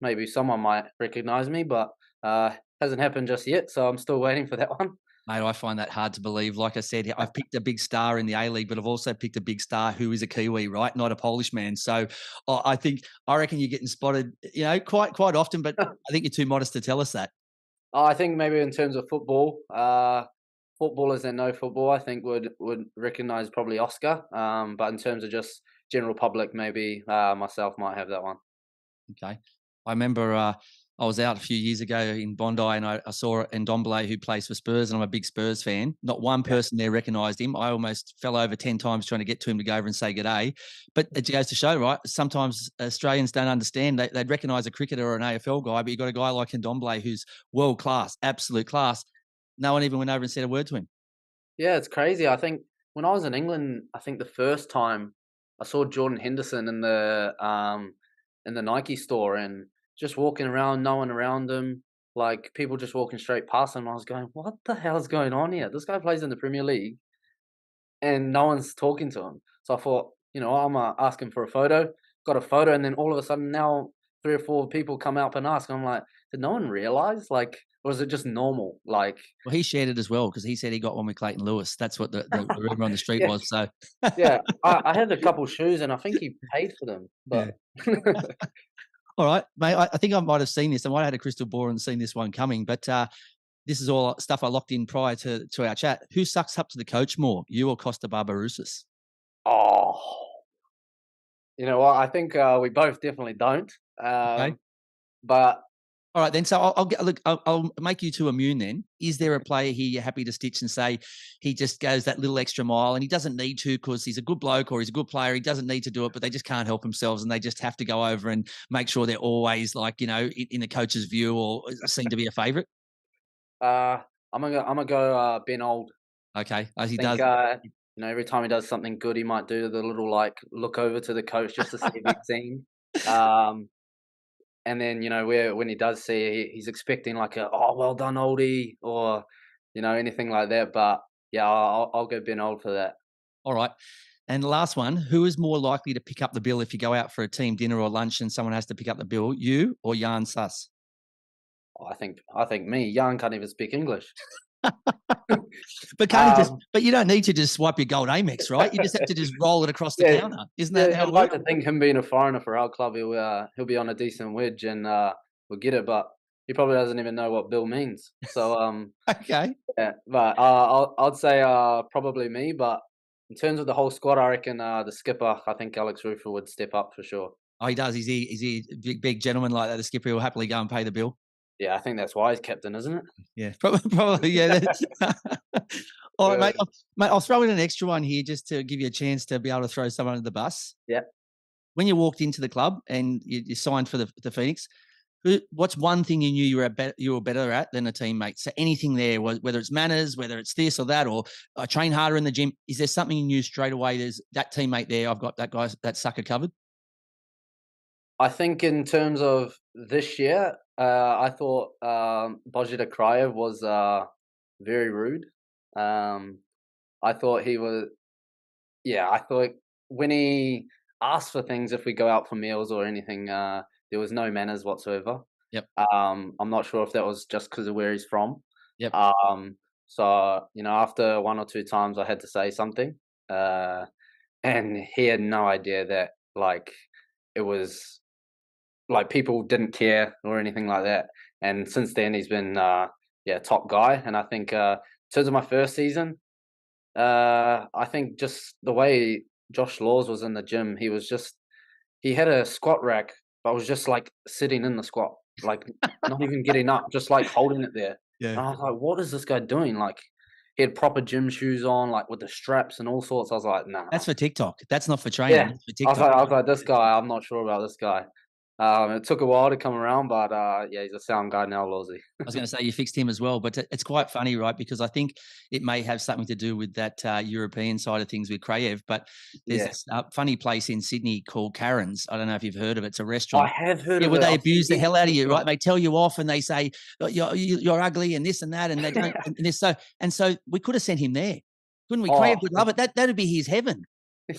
maybe someone might recognise me, but hasn't happened just yet. So I'm still waiting for that one. Mate, I find that hard to believe. Like I said, I've picked a big star in the A-League, but I've also picked a big star who is a Kiwi, right? Not a Polish man. So I reckon you're getting spotted, quite often, but I think you're too modest to tell us that. I think maybe in terms of football, footballers that know football, I think would recognise probably Oscar. But in terms of just general public, maybe myself might have that one. Okay. I remember I was out a few years ago in Bondi and I saw Ndombele who plays for Spurs, and I'm a big Spurs fan. Not one person there recognised him. I almost fell over 10 times trying to get to him to go over and say g'day. But it goes to show, right, sometimes Australians don't understand. They'd recognise a cricketer or an AFL guy, but you've got a guy like Ndombele who's world class, absolute class. No one even went over and said a word to him. Yeah, it's crazy. I think when I was in England, I think the first time I saw Jordan Henderson in the Nike store and just walking around, no one around him, like people just walking straight past him. I was going, what the hell's going on here? This guy plays in the Premier League and no one's talking to him. So I thought, I'm asking for a photo, got a photo, and then all of a sudden now 3 or 4 people come up and ask. I'm like, did no one realize? Like, or is it just normal? Like, well, he shared it as well because he said he got one with Clayton Lewis. That's what the rumor on the street yeah. was. So yeah, I had a couple shoes and I think he paid for them. But all right, mate. I think I might have seen this. I might have had a crystal ball and seen this one coming, but this is all stuff I locked in prior to our chat. Who sucks up to the coach more, you or Costa Barbarousis? Oh, you know what? I think we both definitely don't. Okay. But All right, then. So I'll get look. I'll make you two immune. Then, is there a player here you're happy to stitch and say he just goes that little extra mile and he doesn't need to because he's a good bloke or he's a good player. He doesn't need to do it, but they just can't help themselves and they just have to go over and make sure they're always like in the coach's view or seem to be a favourite. uh, I'm gonna go Ben Old. Okay, as he I think does. every time he does something good, he might do the little like look over to the coach just to see if he's seen. Um, and then when he does see it, he's expecting like a well done oldie or anything like that. But yeah, I'll go Ben Old for that. All right. And the last one, who is more likely to pick up the bill if you go out for a team dinner or lunch and someone has to pick up the bill, you or Jan Suss? I think me. Young can't even speak English. But can't he just? But you don't need to just swipe your gold Amex, right? You just have to just roll it across the Yeah, counter. Isn't yeah, that how I'd it like works? to think him being a foreigner for our club, he'll be on a decent wedge and we'll get it. But he probably doesn't even know what bill means. So Okay. yeah. But I'd say probably me. But in terms of the whole squad, I reckon the skipper. I think Alex Rufer would step up for sure. Oh, he does. Is he a big gentleman like that? The skipper will happily go and pay the bill. Yeah, I think that's why he's captain, isn't it? Yeah, probably. Yeah. All right, Yeah. mate. I'll throw in an extra one here just to give you a chance to be able to throw someone under the bus. Yeah. When you walked into the club and you signed for the Phoenix, what's one thing you knew you were better at than a teammate? So anything there, whether it's manners, whether it's this or that, or I train harder in the gym. Is there something you knew straight away? There's that teammate there. I've got that guy, that sucker covered. I think in terms of this year, I thought Bojida Krajev was very rude. I thought he was, yeah, I thought when he asked for things, if we go out for meals or anything, there was no manners whatsoever. Yep. I'm not sure if that was just because of where he's from. Yep. So after one or two times, I had to say something, and he had no idea that like it was like people didn't care or anything like that. And since then, he's been top guy. And I think in terms of my first season, I think just the way Josh Laws was in the gym, he had a squat rack, but was just like sitting in the squat, like not even getting up, just like holding it there. Yeah. And I was like, what is this guy doing? Like he had proper gym shoes on, like with the straps and all sorts. I was like, nah. That's for TikTok. That's not for training. Yeah. That's for TikTok. I was like, this guy, I'm not sure about this guy. It took a while to come around, but he's a sound guy now, Lawsy. I was going to say you fixed him as well, but it's quite funny, right? Because I think it may have something to do with that European side of things with Krajev. But there's this funny place in Sydney called Karen's. I don't know if you've heard of it. It's a restaurant. I have heard yeah, of where it. they abuse the hell out of you, right? They tell you off and they say "Oh, you're ugly and this and that, and they don't. And so we could have sent him there, couldn't we? Krajev would love it. That'd be his heaven.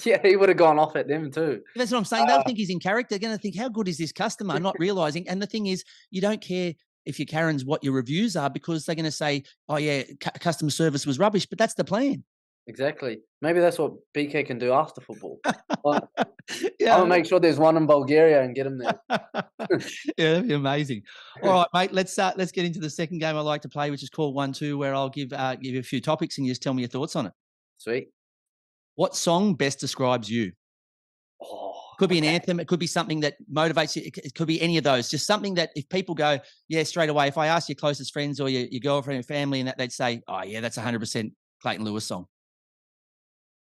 Yeah, he would have gone off at them too. That's what I'm saying. They'll think he's in character. They're going to think, how good is this customer? Not realizing. And the thing is, you don't care if your Karen's what your reviews are because they're going to say, oh, yeah, customer service was rubbish. But that's the plan. Exactly. Maybe that's what BK can do after football. Well, Yeah. I'll make sure there's one in Bulgaria and get him there. Yeah, that'd be amazing. All right, mate. Let's get into the second game I like to play, which is called 1-2, where I'll give you a few topics and you just tell me your thoughts on it. Sweet. What song best describes you? Could be an anthem. It could be something that motivates you. It could be any of those. Just something that if people go, yeah, straight away, if I ask your closest friends or your girlfriend and family and that, they'd say, oh, yeah, that's 100% Clayton Lewis song.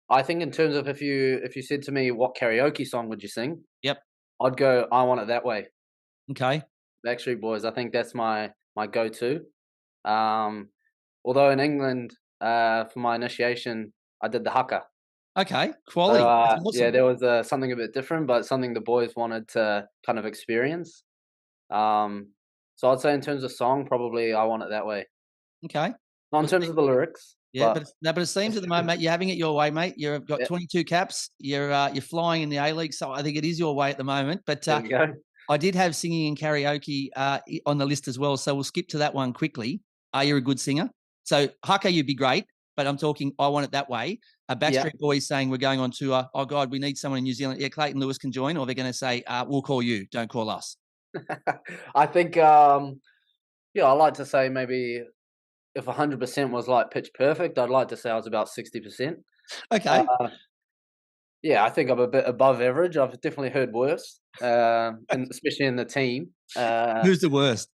I think in terms of if you said to me, what karaoke song would you sing? Yep. I'd go, I Want It That Way. Okay. Backstreet Boys. I think that's my go-to. Although in England, for my initiation, I did the haka. Okay, quality. So, awesome. Yeah, there was something a bit different, but something the boys wanted to kind of experience. So I'd say in terms of song, probably I Want It That Way. Okay. Not in terms of the lyrics. Yeah, but it seems at the moment, mate, you're having it your way, mate. You've got 22 caps. You're flying in the A-League, so I think it is your way at the moment. But there you go. I did have singing and karaoke on the list as well, so we'll skip to that one quickly. Are you a good singer? So haka, you'd be great. But I'm talking, I Want It That Way. Backstreet Boys saying we're going on tour. Oh, God, we need someone in New Zealand. Yeah, Clayton Lewis can join. Or they're going to say, we'll call you. Don't call us. I think, I like to say maybe if 100% was like pitch perfect, I'd like to say I was about 60%. Okay. Yeah, I think I'm a bit above average. I've definitely heard worse, and especially in the team. Who's the worst?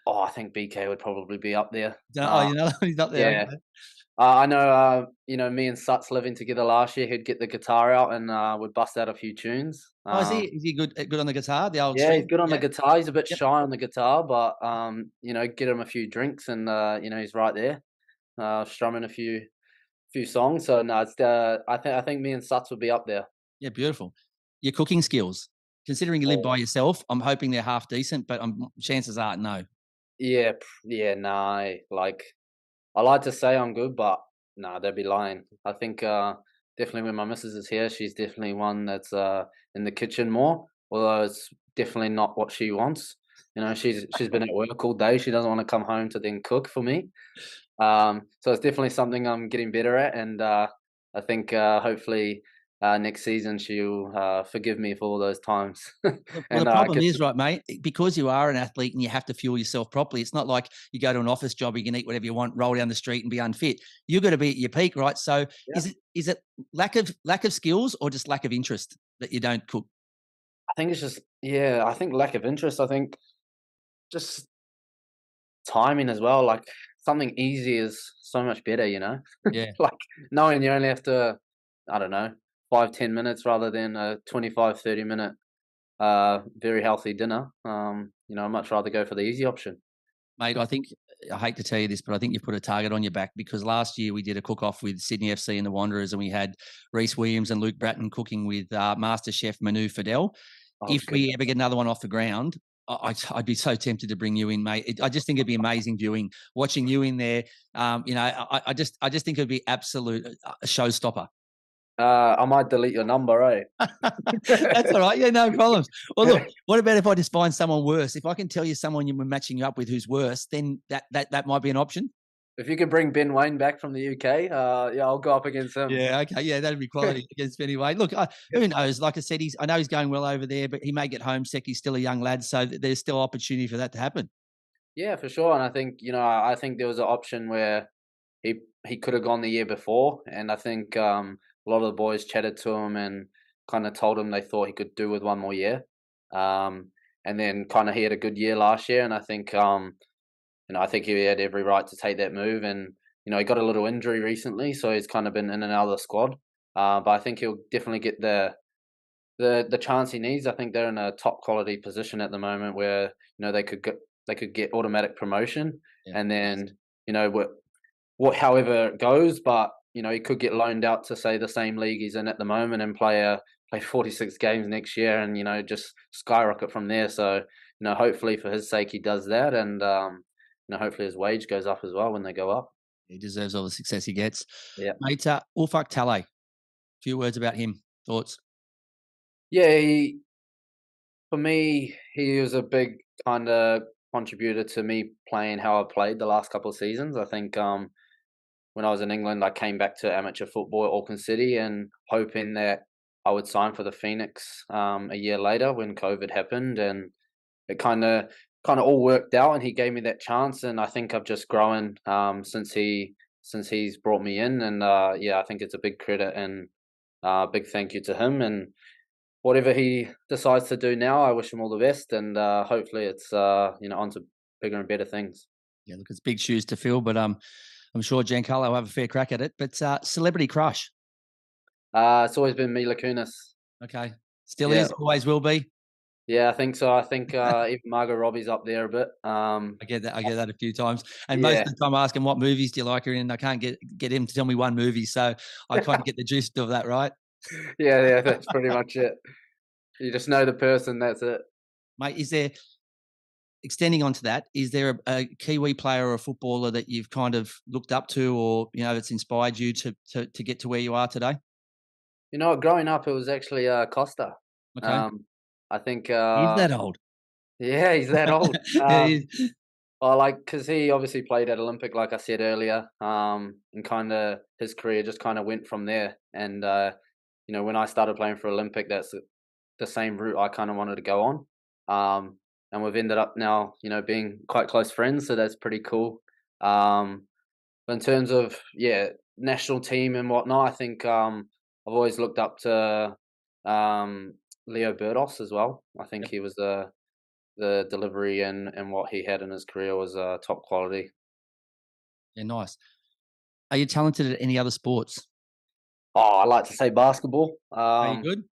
I think BK would probably be up there. Oh, you know, he's up there. Yeah, Okay. I know. Me and Suts living together last year. He'd get the guitar out and would bust out a few tunes. Oh, is he good on the guitar? The old Yeah, he's string? good on the Yeah. guitar. He's a bit Yep. shy on the guitar, but get him a few drinks and he's right there, strumming a few songs. So no, it's I think me and Suts would be up there. Yeah, beautiful. Your cooking skills, considering you live Oh, by yourself, I'm hoping they're half decent, but chances are no. yeah, yeah, nah. Like I like to say I'm good, but nah, they'd be lying. I think definitely when my missus is here, she's definitely one that's in the kitchen more. Although it's definitely not what she wants. She's been at work all day. She doesn't want to come home to then cook for me. So it's definitely something I'm getting better at, and I think hopefully next season she'll forgive me for all those times. Well, the And problem get is, to, right, mate, because you are an athlete and you have to fuel yourself properly. It's not like you go to an office job, you can eat whatever you want, roll down the street and be unfit. You've got to be at your peak, right? So yeah, is it lack of skills or just lack of interest that you don't cook? I think it's just I think lack of interest. I think just timing as well. Like something easy is so much better. Yeah. Like knowing you only have to, I don't know, 5-10 minutes rather than a 25-30 minute very healthy dinner. I'd much rather go for the easy option. Mate, I hate to tell you this, but I think you've put a target on your back because last year we did a cook off with Sydney FC and the Wanderers, and we had Reece Williams and Luke Bratton cooking with Master Chef Manu Fidel. Oh, If good. we ever get another one off the ground, I'd be so tempted to bring you in, mate. I just think it'd be amazing viewing, watching you in there. I just think it'd be absolute showstopper. I might delete your number, eh? That's all right. Yeah, no problems. Well, look, what about if I just find someone worse? If I can tell you someone you're matching you up with who's worse, then that might be an option. If you could bring Ben Wayne back from the UK, yeah, I'll go up against him. Yeah, okay, yeah, that'd be quality against anyway. Look, who knows? Like I said, I know he's going well over there, but he may get homesick. He's still a young lad, so there's still opportunity for that to happen. Yeah, for sure. And I think I think there was an option where he could have gone the year before, and I think a lot of the boys chatted to him and kind of told him they thought he could do with one more year. And then kind of he had a good year last year, and I think he had every right to take that move. And he got a little injury recently, so he's kind of been in and out of the squad. But I think he'll definitely get the chance he needs. I think they're in a top quality position at the moment where they could get automatic promotion, Yeah. and then however it goes, but he could get loaned out to say the same league he's in at the moment and play 46 games next year, and just skyrocket from there. So hopefully for his sake he does that, and hopefully his wage goes up as well when they go up. He deserves all the success he gets. Yeah, Mate, Ulfak Talay, few words about him. Thoughts? yeah. For me, he was a big kind of contributor to me playing how I played the last couple of seasons. I think when I was in England, I came back to amateur football at Auckland City and hoping that I would sign for the Phoenix a year later when COVID happened, and it kind of all worked out, and he gave me that chance, and I think I've just grown since he's brought me in, and I think it's a big credit and big thank you to him, and whatever he decides to do now, I wish him all the best, and hopefully it's on to bigger and better things. Yeah, look, it's big shoes to fill, but I'm sure Giancarlo will have a fair crack at it. But celebrity crush, It's always been Mila Kunis. okay, still Yeah, is, always will be. yeah, I think so. I think even Margot Robbie's up there a bit. I get that a few times, and most Yeah, of the time I ask him what movies do you like her in, and I can't get him to tell me one movie, so I kind of get the gist of that, right, yeah, that's pretty much it. You just know the person. That's it. mate? Is there extending onto that? Is there a Kiwi player or a footballer that you've kind of looked up to, or that's inspired you to get to where you are today? Growing up, it was actually Costa. Okay, Um, I think, he's that old. yeah, he's that old. Yeah, Because he obviously played at Olympic, like I said earlier, and kind of his career just kind of went from there. And when I started playing for Olympic, that's the same route I kind of wanted to go on. And we've ended up now, being quite close friends, so that's pretty cool. But in terms of national team and whatnot, I think I've always looked up to um, Leo Burdos as well. I think Yep. he was the delivery and what he had in his career was top quality. Yeah, nice. Are you talented at any other sports? Oh, I like to say basketball. Are you good?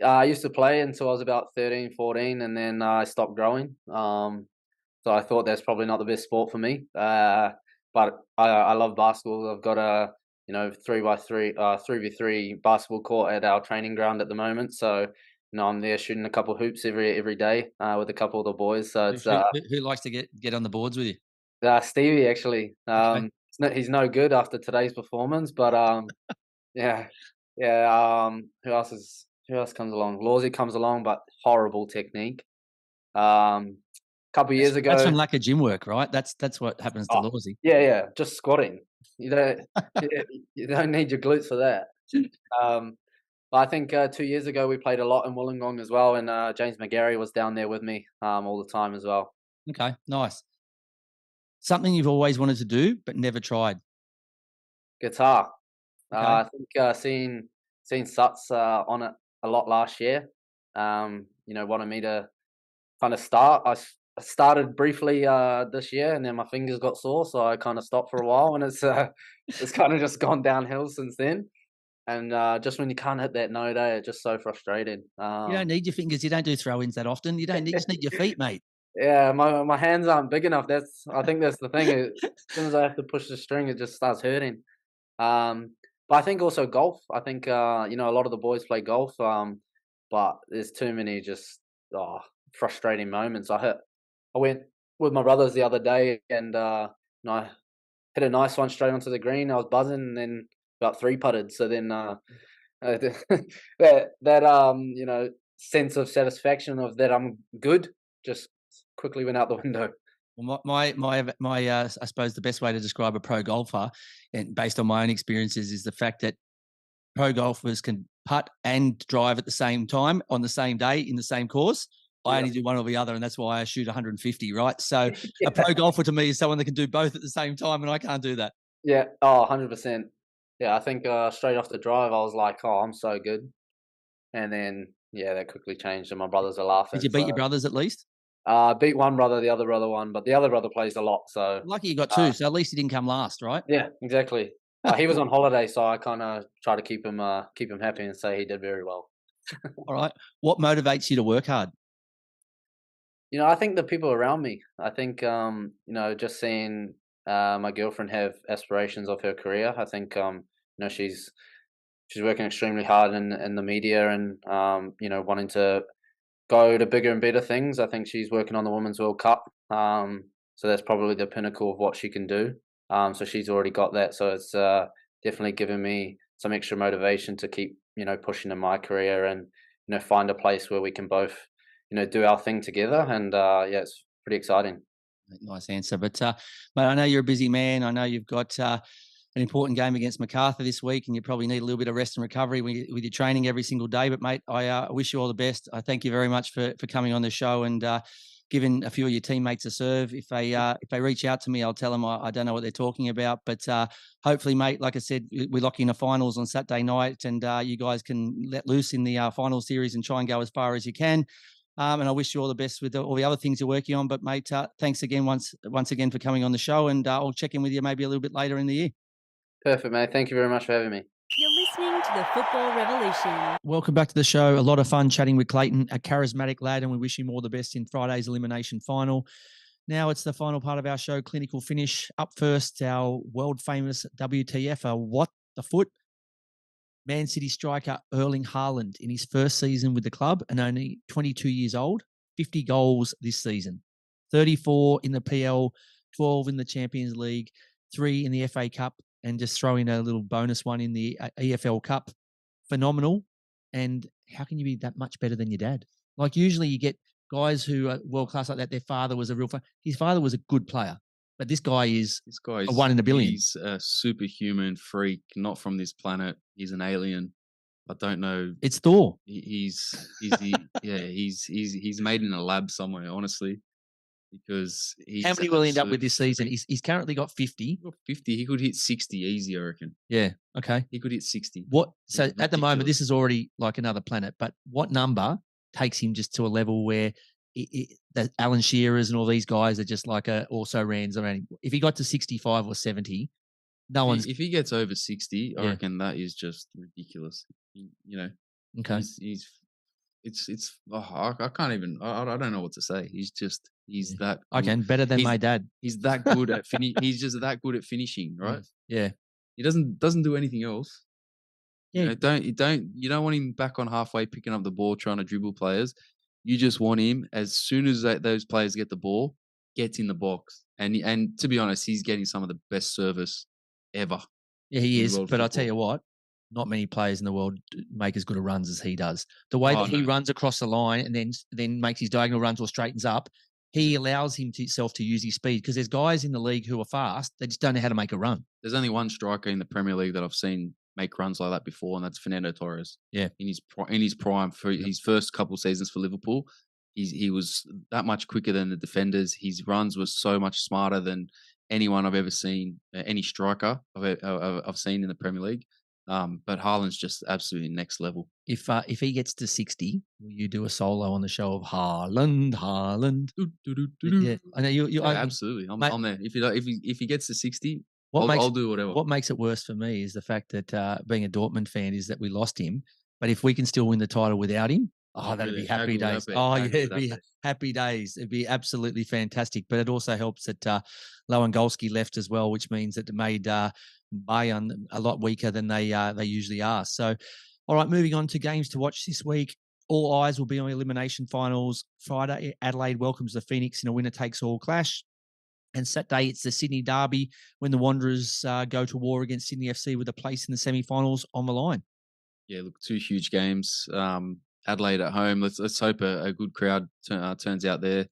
I used to play until I was about 13, 14, and then I stopped growing. So I thought that's probably not the best sport for me. But I love basketball. I've got a 3v3 basketball court at our training ground at the moment. So I'm there shooting a couple hoops every day with a couple of the boys. So Who, it's who, who likes to get on the boards with you? Stevie actually. Okay. He's no good after today's performance, but yeah, yeah. Who else comes along? Lawsy comes along, but horrible technique. Couple years That's from ago. lack of gym work, right? That's what happens to Oh, Lawsy. yeah, just squatting. You don't you don't need your glutes for that. Um, but I think 2 years ago we played a lot in Wollongong as well, and James McGarry was down there with me all the time as well. Okay, nice. Something you've always wanted to do but never tried. Guitar. Okay. I think seeing Suts on it a lot last year. Wanted me to kind of start. I started briefly this year, and then my fingers got sore, so I kind of stopped for a while, and it's kind of just gone downhill since then. And just when you can't hit that note, it's just so frustrating. You don't need your fingers. You don't do throw-ins that often. You don't need. You just need your feet, mate. Yeah, my hands aren't big enough. I think that's the thing. As soon as I have to push the string, it just starts hurting. But I think also golf. I think a lot of the boys play golf. But there's too many just frustrating moments. I went with my brothers the other day, and I hit a nice one straight onto the green. I was buzzing, and then about three putted. So then that sense of satisfaction of that I'm good just quickly went out the window. Well, my I suppose the best way to describe a pro golfer, and based on my own experiences, is the fact that pro golfers can putt and drive at the same time on the same day in the same course. I Yeah. only do one or the other, and that's why I shoot 150, right? So Yeah. a pro golfer to me is someone that can do both at the same time, and I can't do that. Yeah. Oh, 100%. Yeah, I think straight off the drive, I was like, "Oh, I'm so good," and then yeah, that quickly changed, and my brothers are Did laughing. you beat So your brothers at least? beat one brother, the other brother won, but the other brother plays a lot. So Lucky you got uh, two, so at least you didn't come last, right? yeah, exactly. He was on holiday, so I kind of try to keep him happy and say he did very well. All right. What motivates you to work hard? I think the people around me. I think just seeing my girlfriend have aspirations of her career. I think she's working extremely hard in the media and wanting to go to bigger and better things. I think she's working on the Women's World Cup. So that's probably the pinnacle of what she can do. So she's already got that. So it's definitely given me some extra motivation to keep pushing in my career and find a place where we can both do our thing together. And yeah, it's pretty exciting. Nice answer. But mate, I know you're a busy man. I know you've got an important game against Macarthur this week, and you probably need a little bit of rest and recovery with your training every single day. But mate, I wish you all the best. I thank you very much for coming on the show and giving a few of your teammates a serve. If they reach out to me, I'll tell them I don't know what they're talking about. But hopefully, mate, like I said, we lock in the finals on Saturday night, and you guys can let loose in the final series and try and go as far as you can. And I wish you all the best with all the other things you're working on. But mate, thanks again once again for coming on the show, and I'll check in with you maybe a little bit later in the year. Perfect, mate. Thank you very much for having me. You're listening to the Football Revolution. Welcome back to the show. A lot of fun chatting with Clayton, a charismatic lad, and we wish him all the best in Friday's elimination final. Now it's the final part of our show, clinical finish. Up first, our world famous WTF, what the foot. Man City striker Erling Haaland in his first season with the club and only 22 years old, 50 goals this season, 34 in the PL, 12 in the Champions League, 3 in the FA Cup, and just throw in a little bonus one in the EFL Cup. Phenomenal. And how can you be that much better than your dad? Like usually you get guys who are world class like that. Their father was his father was a good player, but this guy is a one in a billion. He's a superhuman freak, not from this planet. He's an alien. I don't know. It's Thor. He's made in a lab somewhere. Honestly, because How he's many will he end up absolute with this season? freak. He's currently got 50. He got 50. He could hit 60 easy, I reckon. Yeah. Okay. He could hit 60. So He's at the moment, ridiculous. this is already like another planet. But what number takes him just to a level where the Alan Shearers and all these guys are just like also rans around him? If he got to 65 or 70, no one's If he gets over 60, I Yeah. reckon that is just ridiculous. You know, okay. I can't even, I don't know what to say. He's Yeah. that I good. can better than He's- my dad. He's that good at he's just that good at finishing, right? Yeah. He doesn't do anything else. Yeah. You know, you don't want him back on halfway picking up the ball trying to dribble players. You just want him as soon as those players get the ball, gets in the box. And to be honest, he's getting some of the best service ever. Yeah, he in is. world But I'll tell football. you what, not many players in the world make as good a runs as he does. The way Oh, that he no. runs across the line and then makes his diagonal runs or straightens up, he allows himself to use his speed because there's guys in the league who are fast. They just don't know how to make a run. There's only one striker in the Premier League that I've seen make runs like that before, and that's Fernando Torres. Yeah. In his prime for his first couple seasons for Liverpool, he was that much quicker than the defenders. His runs were so much smarter than anyone I've ever seen, any striker I've seen in the Premier League. But Haaland's just absolutely next level. If he gets to 60, will you do a solo on the show of Haaland? Yeah, I know you. Yeah, absolutely. I'm there. If he gets to 60, I'll do whatever. What makes it worse for me is the fact that being a Dortmund fan is that we lost him. But if we can still win the title without him, that'd be happy days. It'd be happy days. It'd be absolutely fantastic. But it also helps that Lewandowski left as well, which means that it made Bayern a lot weaker than they usually are. So, all right, moving on to games to watch this week. All eyes will be on elimination finals. Friday, Adelaide welcomes the Phoenix in a winner-takes-all clash. And Saturday, it's the Sydney Derby when the Wanderers go to war against Sydney FC with a place in the semi-finals on the line. Yeah, look, two huge games. Adelaide at home. Let's hope a good crowd turns out there.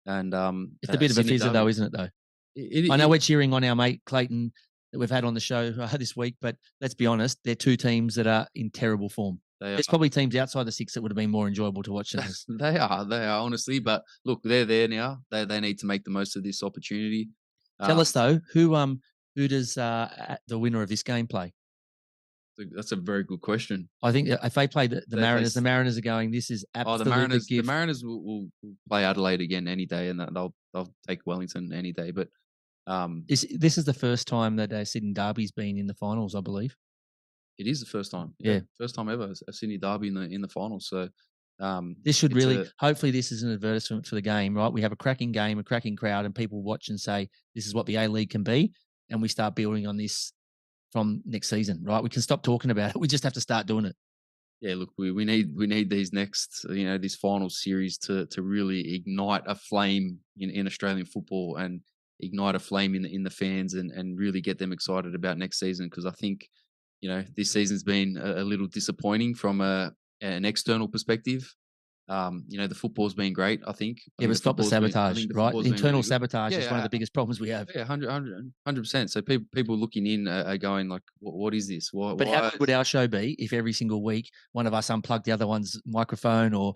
And it's a bit of a fizzer, though, isn't it? Though I know we're cheering on our mate Clayton that we've had on the show this week, but let's be honest, they're two teams that are in terrible form. There's probably teams outside the six that would have been more enjoyable to watch than us. They are honestly. But look, they're there now. They need to make the most of this opportunity. Tell us though, who does the winner of this game play? That's a very good question. I think if they play the Mariners, the Mariners are going, this is absolutely the Mariners will play Adelaide again any day, and they'll take Wellington any day. But this is the first time that Sydney Derby's been in the finals, I believe. It is the first time. Yeah. First time ever a Sydney Derby in the finals. So this should really hopefully this is an advertisement for the game, right? We have a cracking game, a cracking crowd, and people watch and say this is what the A-League can be, and we start building on this from next season, right? We can stop talking about it. We just have to start doing it. Yeah, look, we need these next, this final series to really ignite a flame in Australian football and ignite a flame in the fans and really get them excited about next season. Because I think, this season's been a little disappointing from an external perspective. The football's been great, I think. Yeah, but stop the sabotage, right? Internal sabotage is one of the biggest problems we have. Yeah, 100%. So people looking in are going like, what is this? How good would our show be if every single week one of us unplugged the other one's microphone or,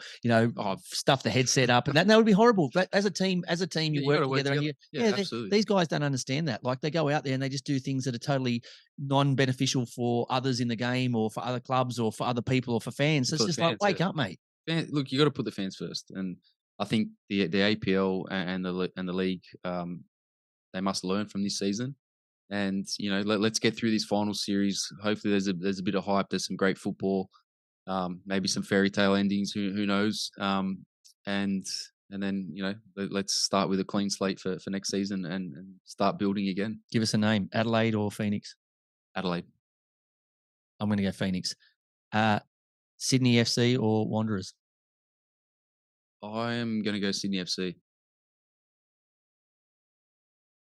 stuff the headset up and that would be horrible. But as a team, you work together. And these guys don't understand that. Like they go out there and they just do things that are totally non-beneficial for others in the game or for other clubs or for other people or for fans. So it's just like, wake up, mate. Look, you got to put the fans first, and I think the APL and the league they must learn from this season. And let's get through this final series. Hopefully, there's a bit of hype. There's some great football, maybe some fairy tale endings. Who knows? And then let's start with a clean slate for next season and start building again. Give us a name: Adelaide or Phoenix? Adelaide. I'm going to go Phoenix. Sydney FC or Wanderers? I am going to go Sydney FC.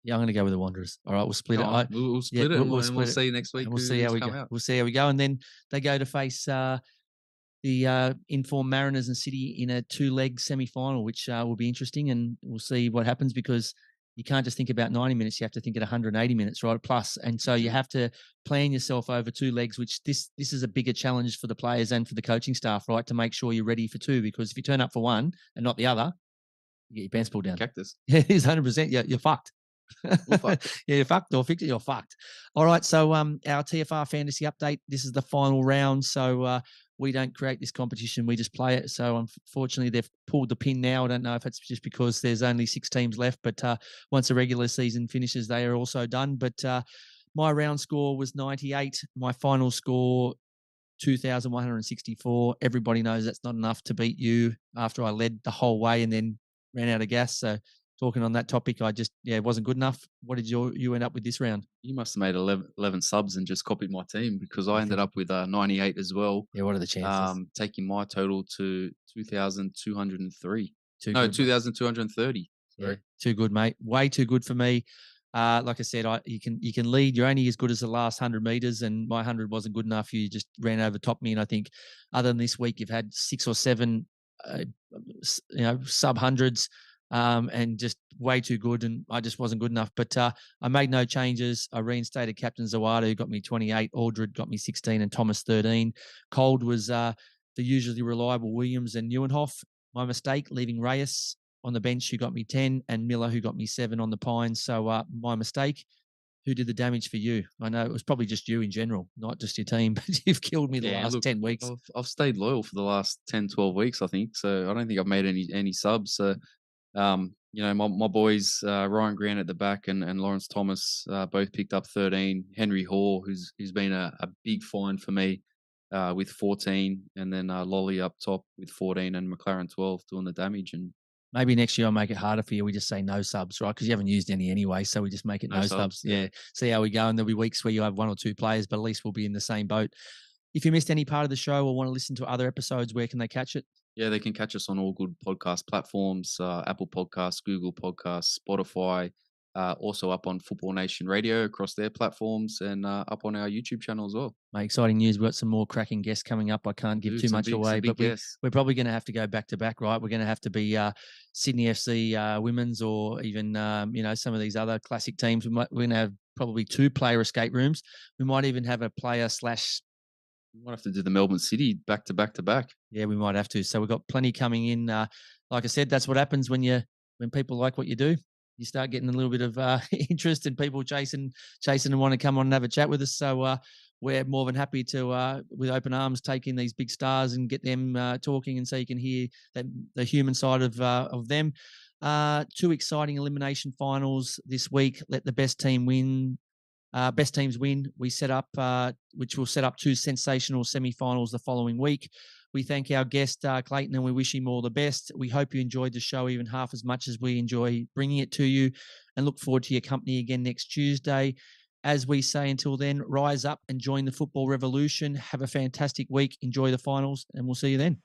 Yeah, I'm going to go with the Wanderers. All right, we'll split it. We'll split it. We'll see you next week. We'll see how we go. We'll see how we go. And then they go to face the informed Mariners and City in a 2-leg semi-final, which will be interesting. And we'll see what happens because you can't just think about 90 minutes. You have to think at 180 minutes, right? Plus. And so you have to plan yourself over 2 legs, which this is a bigger challenge for the players and for the coaching staff, right? To make sure you're ready for 2, because if you turn up for one and not the other, You get your pants pulled down. Cactus. Yeah, it is 100%. You're fucked. We're fucked. Yeah, you're fucked or fix it, you're fucked. All right, so our TFR fantasy update. This is the final round, so we don't create this competition, we just play it. So unfortunately, they've pulled the pin now. I don't know if it's just because there's only 6 teams left, but once the regular season finishes, they are also done. But my round score was 98. My final score, 2,164. Everybody knows that's not enough to beat you after I led the whole way and then ran out of gas. So talking on that topic, it wasn't good enough. What did you end up with this round? You must have made 11 subs and just copied my team, because I ended up with 98 as well. Yeah, what are the chances? Taking my total to 2,203. No, Good, 2,230. yeah, too good, mate. Way too good for me. Like I said, you can lead. You're only as good as the last 100 meters, and my 100 wasn't good enough. You just ran over top me, and I think other than this week, you've had 6 or 7, sub hundreds. And just way too good, and I just wasn't good enough. But I made no changes. I reinstated Captain Zawada, who got me 28. Aldred got me 16, and Thomas 13. Cold was the usually reliable Williams and Neuenhoff. My mistake, leaving Reyes on the bench, who got me 10, and Miller, who got me 7 on the Pines. So my mistake. Who did the damage for you? I know it was probably just you in general, not just your team, but you've killed me the last 10 weeks. I've stayed loyal for the last 10, 12 weeks, I think. So I don't think I've made any subs. So my boys, Ryan Grant at the back and Lawrence Thomas, both picked up 13. Henry Hall, who's been a big find for me, with 14, and then Lolly up top with 14, and McLaren 12 doing the damage. And maybe next year I'll make it harder for you. We just say no subs, right? Because you haven't used any anyway, so we just make it no subs. Yeah, see how we go, and there'll be weeks where you have 1 or 2 players, but at least we'll be in the same boat. If you missed any part of the show or want to listen to other episodes, where can they catch it? Yeah, they can catch us on all good podcast platforms, Apple Podcasts, Google Podcasts, Spotify, also up on Football Nation Radio across their platforms, and up on our YouTube channel as well. Mate, exciting news. We've got some more cracking guests coming up. I can't give too much away, but we're probably going to have to go back to back, right? We're going to have to be Sydney FC women's, or even, some of these other classic teams. We're going to have probably 2 player escape rooms. We might even have a player / we might have to do the Melbourne City back to back to back. Yeah, we might have to. So we've got plenty coming in. Like I said, that's what happens when people like what you do. You start getting a little bit of interest, and people chasing and want to come on and have a chat with us. So we're more than happy to, with open arms, take in these big stars and get them talking, and so you can hear the human side of them. 2 exciting elimination finals this week. Let the best team win. Best teams win. We set up, which will set up 2 sensational semi-finals the following week. We thank our guest, Clayton, and we wish him all the best. We hope you enjoyed the show even half as much as we enjoy bringing it to you, and look forward to your company again next Tuesday. As we say, until then, rise up and join the football revolution. Have a fantastic week. Enjoy the finals, and we'll see you then.